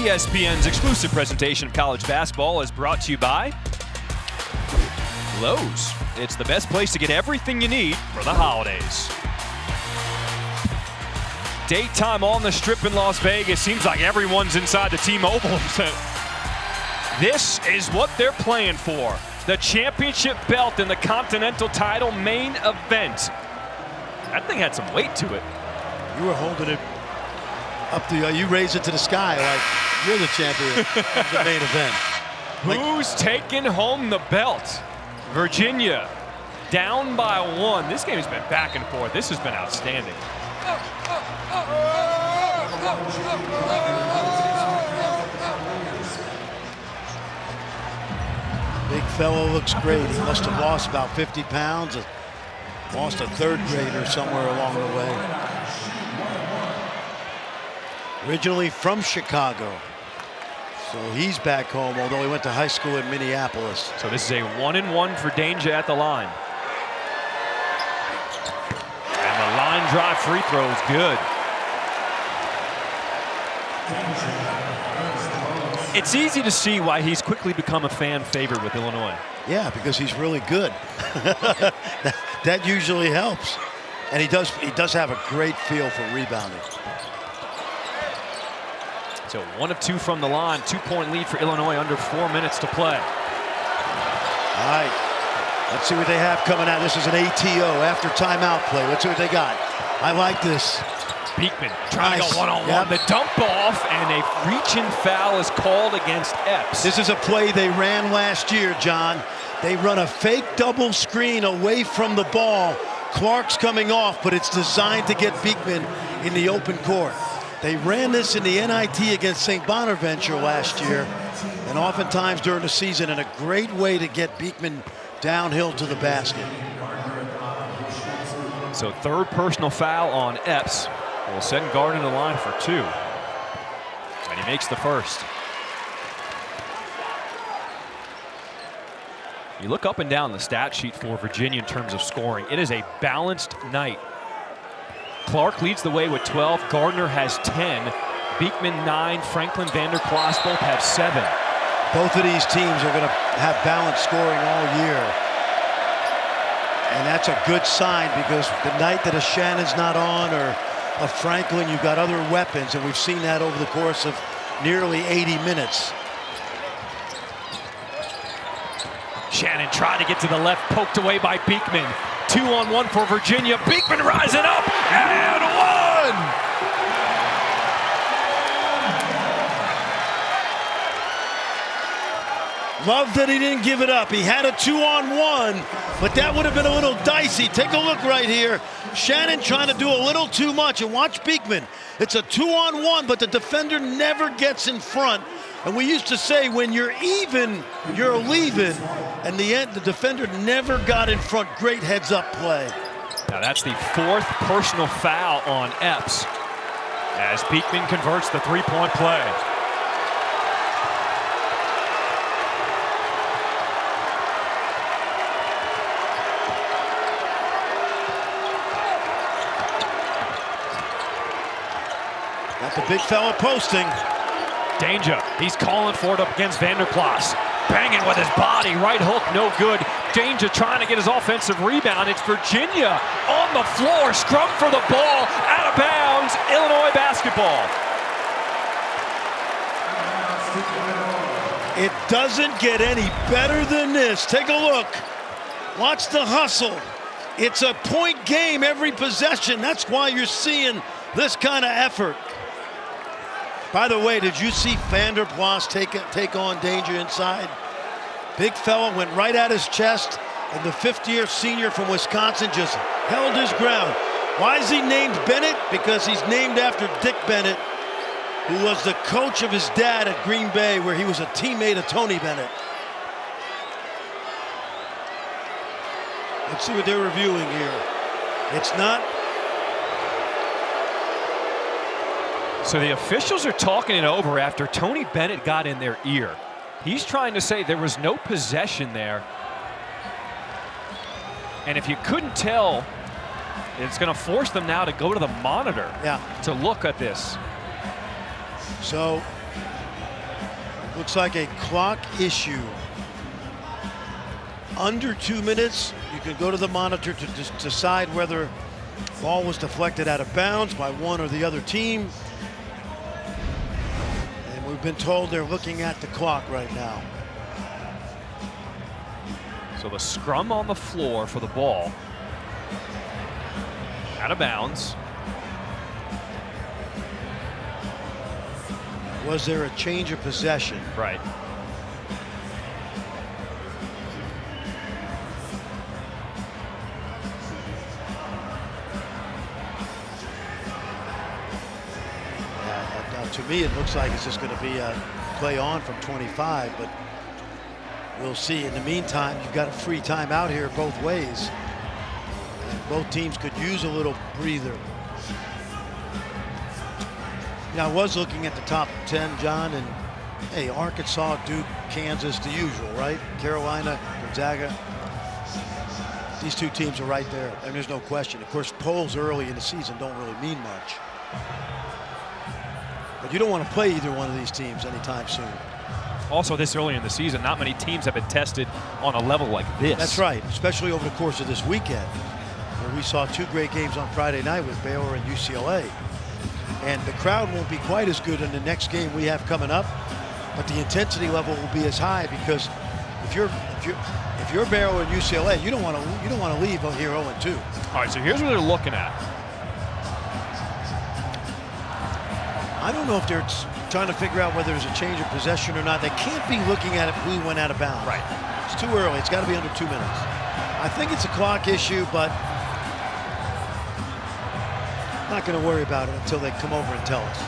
ESPN's exclusive presentation of college basketball is brought to you by Lowe's. It's the best place to get everything you need for the holidays. Daytime on the Strip in Las Vegas. Seems like everyone's inside the T-Mobile. This is what they're playing for. The championship belt and the Continental title main event. That thing had some weight to it. You were holding it up to, you raised it to the sky like you're the champion of the main event. Who's taking home the belt? Virginia down by 1. This game has been back and forth. This has been outstanding. Big fellow looks great. He must have lost about 50 pounds. Lost a 3rd grader somewhere along the way. Originally from Chicago. So he's back home, although he went to high school in Minneapolis. So this is a 1-and-1 for Danger at the line. And the line drive free throw is good. It's easy to see why he's quickly become a fan favorite with Illinois. Yeah, because he's really good. that usually helps. And he does have a great feel for rebounding. So 1 of 2 from the line, 2-point lead for Illinois, under 4 minutes to play. All right, let's see what they have coming out. This is an ATO, after timeout play. Let's see what they got. I like this. Beekman trying to go one-on-one. Yep. The dump off, and a reach-in foul is called against Epps. This is a play they ran last year, John. They run a fake double screen away from the ball. Clark's coming off, but it's designed to get Beekman in the open court. They ran this in the NIT against St. Bonaventure last year, and oftentimes during the season, and a great way to get Beekman downhill to the basket. So 3rd personal foul on Epps. Will send Gardner to the line for 2. And he makes the 1st. You look up and down the stat sheet for Virginia in terms of scoring. It is a balanced night. Clark leads the way with 12. Gardner has 10. Beekman 9. Franklin, Vanderplas both have 7. Both of these teams are going to have balanced scoring all year. And that's a good sign because the night that a Shannon's not on or a Franklin, you've got other weapons, and we've seen that over the course of nearly 80 minutes. Shannon tried to get to the left, poked away by Beekman. 2-on-1 for Virginia. Beekman rising up and 1! Love that he didn't give it up. He had a 2-on-1, but that would have been a little dicey. Take a look right here. Shannon trying to do a little too much, and watch Beekman. It's a 2-on-1, but the defender never gets in front And we used to say, when you're even, you're leaving. And the defender never got in front. Great heads-up play. Now that's the 4th personal foul on Epps as Beekman converts the three-point play. Got the big fella posting. Danger, he's calling for it up against Vanderplas. Banging with his body, right hook, no good. Danger trying to get his offensive rebound. It's Virginia on the floor, scrum for the ball, out of bounds, Illinois basketball. It doesn't get any better than this. Take a look. Watch the hustle. It's a point game every possession. That's why you're seeing this kind of effort. By the way, did you see Vanderplas take on Danger inside? Big fella went right at his chest, and the 5th-year senior from Wisconsin just held his ground. Why is he named Bennett? Because he's named after Dick Bennett, who was the coach of his dad at Green Bay, where he was a teammate of Tony Bennett. Let's see what they're reviewing here. It's not. So the officials are talking it over after Tony Bennett got in their ear. He's trying to say there was no possession there. And if you couldn't tell, it's going to force them now to go to the monitor to look at this. So, looks like a clock issue. Under 2 minutes, you can go to the monitor to decide whether ball was deflected out of bounds by one or the other team. And we've been told they're looking at the clock right now. So the scrum on the floor for the ball. Out of bounds. Was there a change of possession? Right. To me, it looks like it's just going to be a play on from 25, but we'll see. In the meantime, you've got a free time out here both ways. And both teams could use a little breather. Now, I was looking at the top 10, John, and hey, Arkansas, Duke, Kansas, the usual, right? Carolina, Gonzaga. These two teams are right there, and there's no question. Of course, polls early in the season don't really mean much. But you don't want to play either one of these teams anytime soon. Also, this early in the season, not many teams have been tested on a level like this. That's right, especially over the course of this weekend, where we saw 2 great games on Friday night with Baylor and UCLA. And the crowd won't be quite as good in the next game we have coming up, but the intensity level will be as high, because if you're Baylor and UCLA, you don't want to leave here 0-2. All right, so here's what they're looking at. I don't know if they're trying to figure out whether there's a change of possession or not. They can't be looking at it who went out of bounds. Right. It's too early. It's got to be under 2 minutes. I think it's a clock issue, but I'm not going to worry about it until they come over and tell us.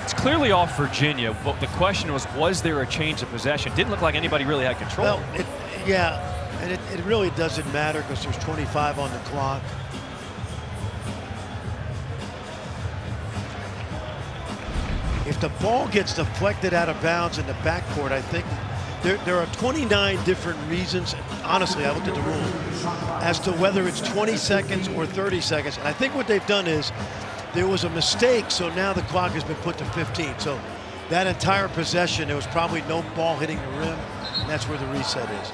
It's clearly off Virginia, but the question was there a change of possession? Didn't look like anybody really had control. Well, and it really doesn't matter because there's 25 on the clock. If the ball gets deflected out of bounds in the backcourt, I think there are 29 different reasons. Honestly, I looked at the rule as to whether it's 20 seconds or 30 seconds. And I think what they've done is there was a mistake, so now the clock has been put to 15. So that entire possession, there was probably no ball hitting the rim, and that's where the reset is.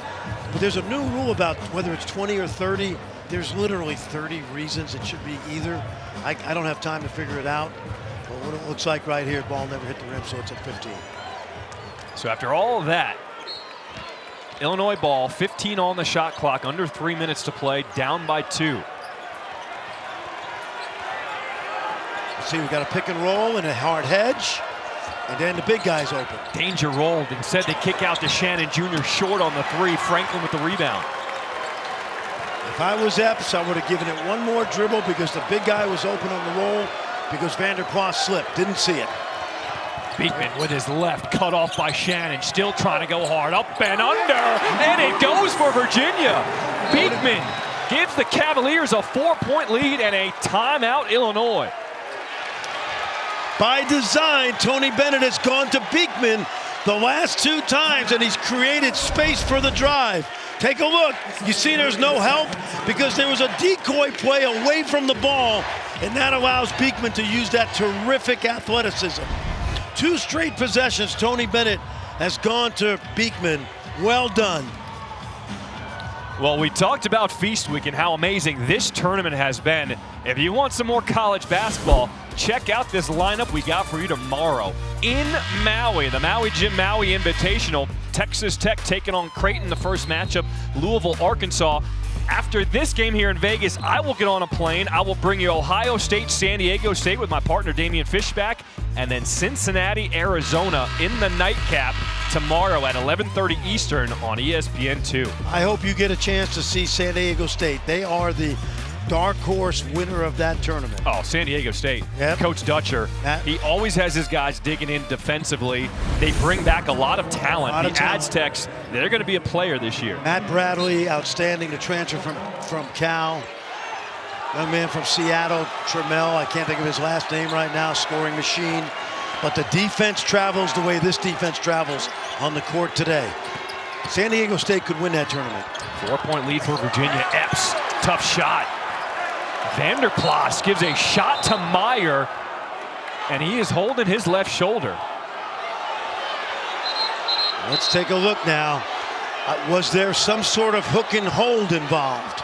But there's a new rule about whether it's 20 or 30. There's literally 30 reasons it should be either. I don't have time to figure it out. But what it looks like right here, ball never hit the rim, so it's at 15. So after all of that, Illinois ball, 15 on the shot clock, under 3 minutes to play, down by 2. See, we got a pick and roll and a hard hedge, and then the big guy's open. Danger rolled. Instead, they kick out to Shannon Jr. short on the 3. Franklin with the rebound. If I was Epps, I would have given it one more dribble because the big guy was open on the roll. because Vanderplas slipped. Didn't see it. Beekman with his left, cut off by Shannon, still trying to go hard, up and under, and it goes for Virginia. Beekman gives the Cavaliers a 4-point lead and a timeout, Illinois. By design, Tony Bennett has gone to Beekman the last 2 times, and he's created space for the drive. Take a look. You see there's no help because there was a decoy play away from the ball, and that allows Beekman to use that terrific athleticism. 2 straight possessions, Tony Bennett has gone to Beekman. Well done. Well, we talked about Feast Week and how amazing this tournament has been. If you want some more college basketball, check out this lineup we got for you tomorrow. In Maui, the Maui Jim Maui Invitational, Texas Tech taking on Creighton, the first matchup, Louisville, Arkansas. After this game here in Vegas, I will get on a plane. I will bring you Ohio State, San Diego State with my partner Damian Fishback, and then Cincinnati, Arizona in the nightcap tomorrow at 11:30 Eastern on ESPN2. I hope you get a chance to see San Diego State. They are the dark horse winner of that tournament. Oh, San Diego State. Yep. Coach Dutcher. He always has his guys digging in defensively. They bring back a lot of talent. The Aztecs, they're going to be a player this year. Matt Bradley, outstanding, the transfer from Cal. Young man from Seattle, Trammell, I can't think of his last name right now, scoring machine. But the defense travels the way this defense travels on the court today. San Diego State could win that tournament. 4-point lead for Virginia. Epps, tough shot. Vanderplas gives a shot to Meyer, and he is holding his left shoulder. Let's take a look now. Was there some sort of hook and hold involved?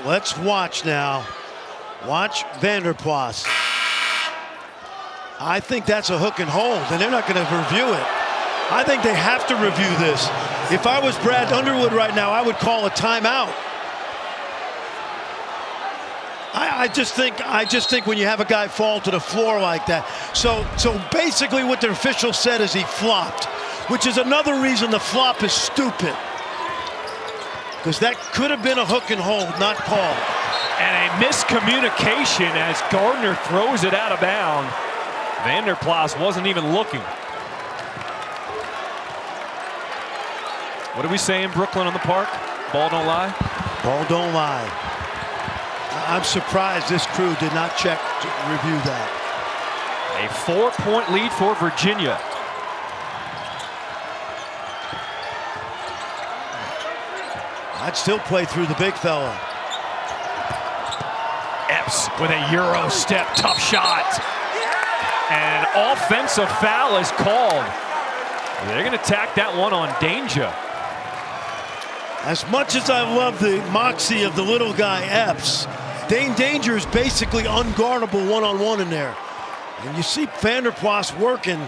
Let's watch now. Watch Vanderplas. I think that's a hook and hold, and they're not going to review it. I think they have to review this. If I was Brad Underwood right now, I would call a timeout. I just think when you have a guy fall to the floor like that. So basically what the official said is he flopped, which is another reason the flop is stupid. Because that could have been a hook and hold, not called. And a miscommunication as Gardner throws it out of bounds. Vanderplas wasn't even looking. What do we say in Brooklyn on the park? Ball don't lie? Ball don't lie. I'm surprised this crew did not check to review that. A 4-point lead for Virginia. I'd still play through the big fella. Epps with a Euro step, tough shot. And an offensive foul is called. They're going to tack that one on Danger. As much as I love the moxie of the little guy Epps, Dane Danger is basically unguardable one-on-one in there. And you see Vanderplas working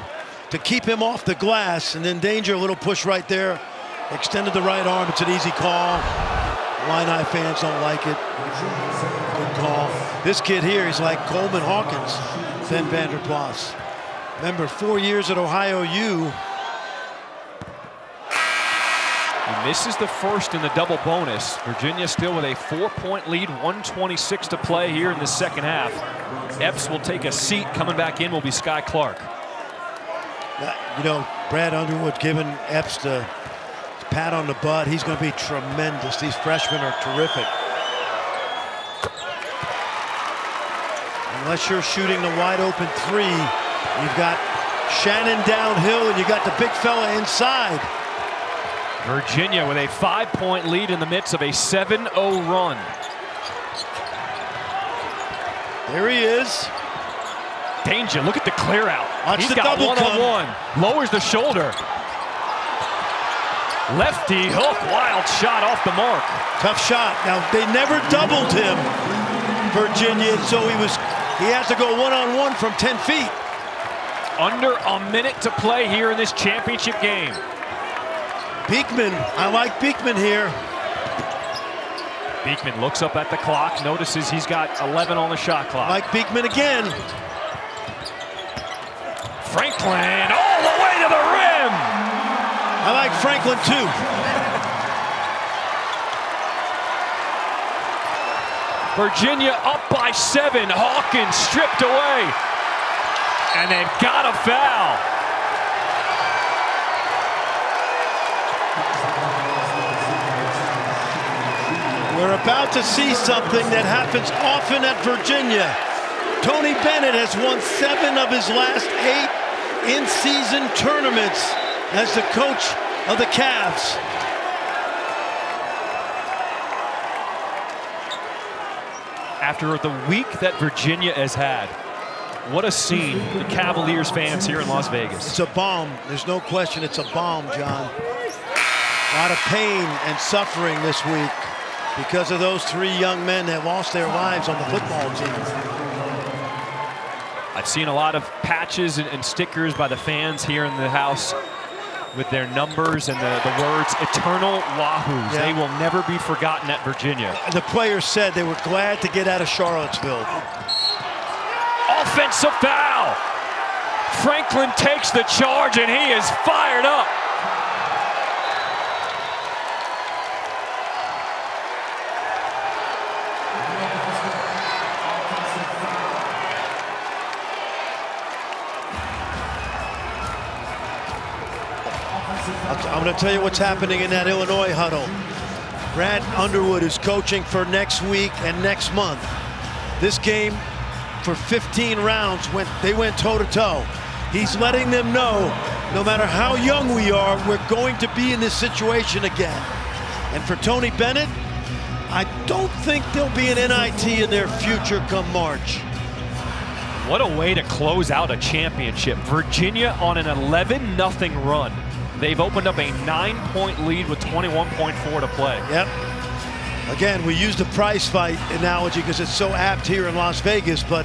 to keep him off the glass, and then Danger, a little push right there, extended the right arm. It's an easy call. Illini fans don't like it. Good call. This kid here, he's like Coleman Hawkins, then Vanderplas. Remember, 4 years at Ohio U. He misses the first in the double bonus. Virginia still with a 4-point lead, 1:26 to play here in the second half. Epps will take a seat. Coming back in will be Sky Clark. You know, Brad Underwood giving Epps the pat on the butt. He's going to be tremendous. These freshmen are terrific. Unless you're shooting the wide open three, you've got Shannon downhill and you got the big fella inside. Virginia with a 5-point lead in the midst of a 7-0 run. There he is. Danger, look at the clear out. Watch He's the got double one-on-one. Lowers the shoulder. Lefty hook, wild shot off the mark. Tough shot. Now, they never doubled him, Virginia, so he has to go one-on-one from 10 feet. Under a minute to play here in this championship game. Beekman, I like Beekman here. Beekman looks up at the clock, notices he's got 11 on the shot clock. Like Beekman again. Franklin all the way to the rim. I like Franklin too. Virginia up by 7. Hawkins stripped away. And they've got a foul. We're about to see something that happens often at Virginia. Tony Bennett has won 7 of his last 8 in-season tournaments as the coach of the Cavs. After the week that Virginia has had, what a scene, the Cavaliers fans here in Las Vegas. It's a bomb. There's no question it's a bomb, John. A lot of pain and suffering this week because of those 3 young men that lost their lives on the football team. I've seen a lot of patches and stickers by the fans here in the house with their numbers and the words "Eternal Wahoos." Yeah. They will never be forgotten at Virginia. The players said they were glad to get out of Charlottesville. Offensive foul. Franklin takes the charge and he is fired up. I'm going to tell you what's happening in that Illinois huddle. Brad Underwood is coaching for next week and next month. This game, for 15 rounds, they went toe-to-toe. He's letting them know, no matter how young we are, we're going to be in this situation again. And for Tony Bennett, I don't think there'll be an NIT in their future come March. What a way to close out a championship. Virginia on an 11-0 run. They've opened up a 9-point lead with 21.4 to play. Yep. Again, we use the prize fight analogy because it's so apt here in Las Vegas, but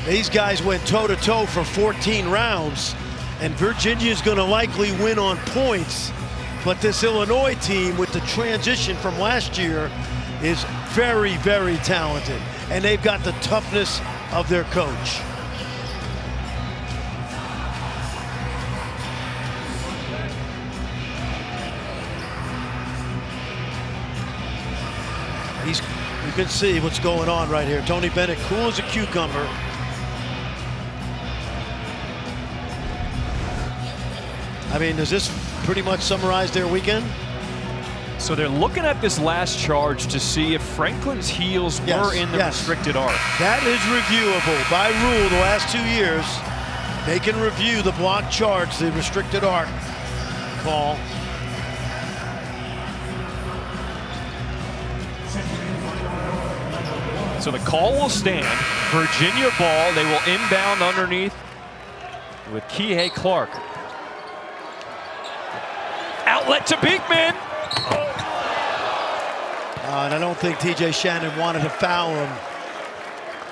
these guys went toe-to-toe for 14 rounds, and Virginia's going to likely win on points. But this Illinois team, with the transition from last year, is very, very talented, and they've got the toughness of their coach. You can see what's going on right here. Tony Bennett, cool as a cucumber. I mean, does this pretty much summarize their weekend? So they're looking at this last charge to see if Franklin's heels were in the restricted arc. That is reviewable by rule the last 2 years. They can review the block charge, the restricted arc call. So the call will stand. Virginia ball. They will inbound underneath with Kihei Clark. Outlet to Beekman. And I don't think TJ Shannon wanted to foul him.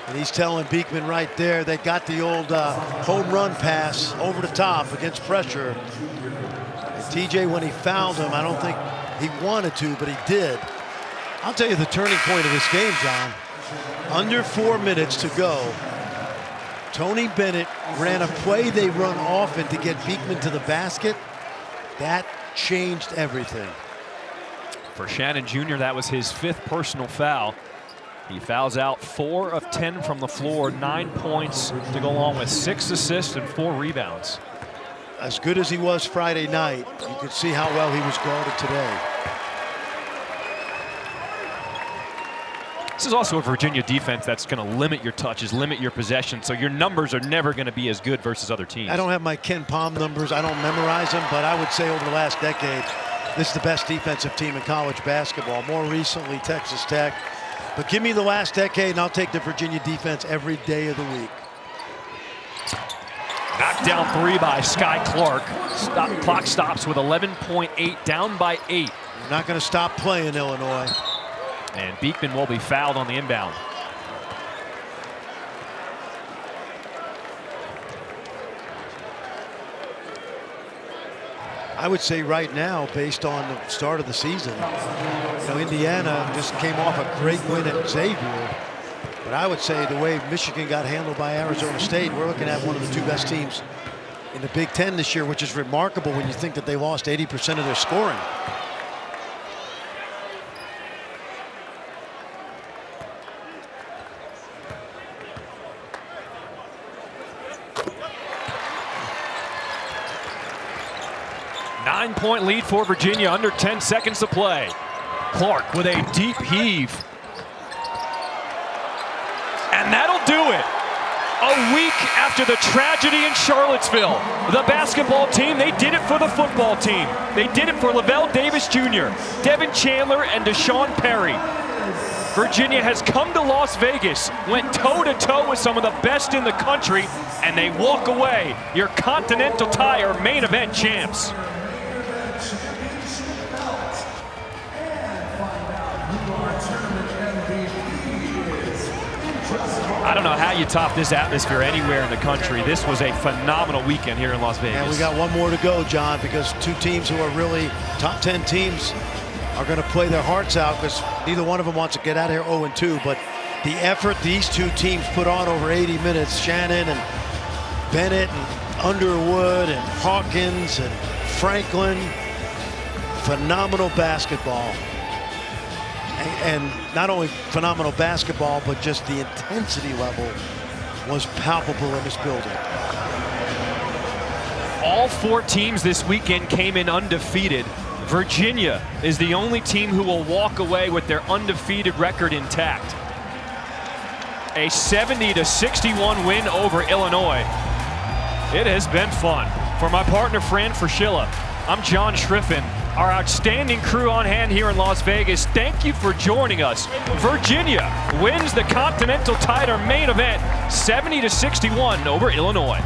And he's telling Beekman right there, they got the old home run pass over the top against pressure. And TJ, when he fouled him, I don't think he wanted to, but he did. I'll tell you the turning point of this game, John. Under 4 minutes to go, Tony Bennett ran a play they run often to get Beekman to the basket. That changed everything. For Shannon Jr., that was his 5th personal foul. He fouls out 4 of 10 from the floor, 9 points to go along with 6 assists and 4 rebounds. As good as he was Friday night, you could see how well he was guarded today. This is also a Virginia defense that's going to limit your touches, limit your possession, so your numbers are never going to be as good versus other teams. I don't have my Ken Palm numbers. I don't memorize them, but I would say over the last decade, this is the best defensive team in college basketball. More recently, Texas Tech. But give me the last decade, and I'll take the Virginia defense every day of the week. Knocked down 3 by Sky Clark. Clock stops with 11.8, down by 8. You're not going to stop playing, Illinois. And Beekman will be fouled on the inbound. I would say right now, based on the start of the season, Indiana just came off a great win at Xavier. But I would say the way Michigan got handled by Arizona State, we're looking at one of the 2 best teams in the Big Ten this year, which is remarkable when you think that they lost 80% of their scoring. 9-point lead for Virginia, under 10 seconds to play. Clark with a deep heave. And that'll do it. A week after the tragedy in Charlottesville, the basketball team, they did it for the football team. They did it for Lavelle Davis Jr., Devin Chandler, and Deshaun Perry. Virginia has come to Las Vegas, went toe-to-toe with some of the best in the country, and they walk away your Continental Tire main event champs. I don't know how you top this atmosphere anywhere in the country. This was a phenomenal weekend here in Las Vegas. And we got one more to go, John, because two teams who are really top 10 teams are going to play their hearts out, because neither one of them wants to get out of here 0-2. But the effort these two teams put on over 80 minutes, Shannon and Bennett and Underwood and Hawkins and Franklin, phenomenal basketball. And not only phenomenal basketball, but just the intensity level was palpable in this building. All four teams this weekend came in undefeated. Virginia is the only team who will walk away with their undefeated record intact. A 70-61 win over Illinois. It has been fun. For my partner, Fran Fraschilla, I'm John Schriffen. Our outstanding crew on hand here in Las Vegas, thank you for joining us. Virginia wins the Continental Tire main event 70-61 over Illinois.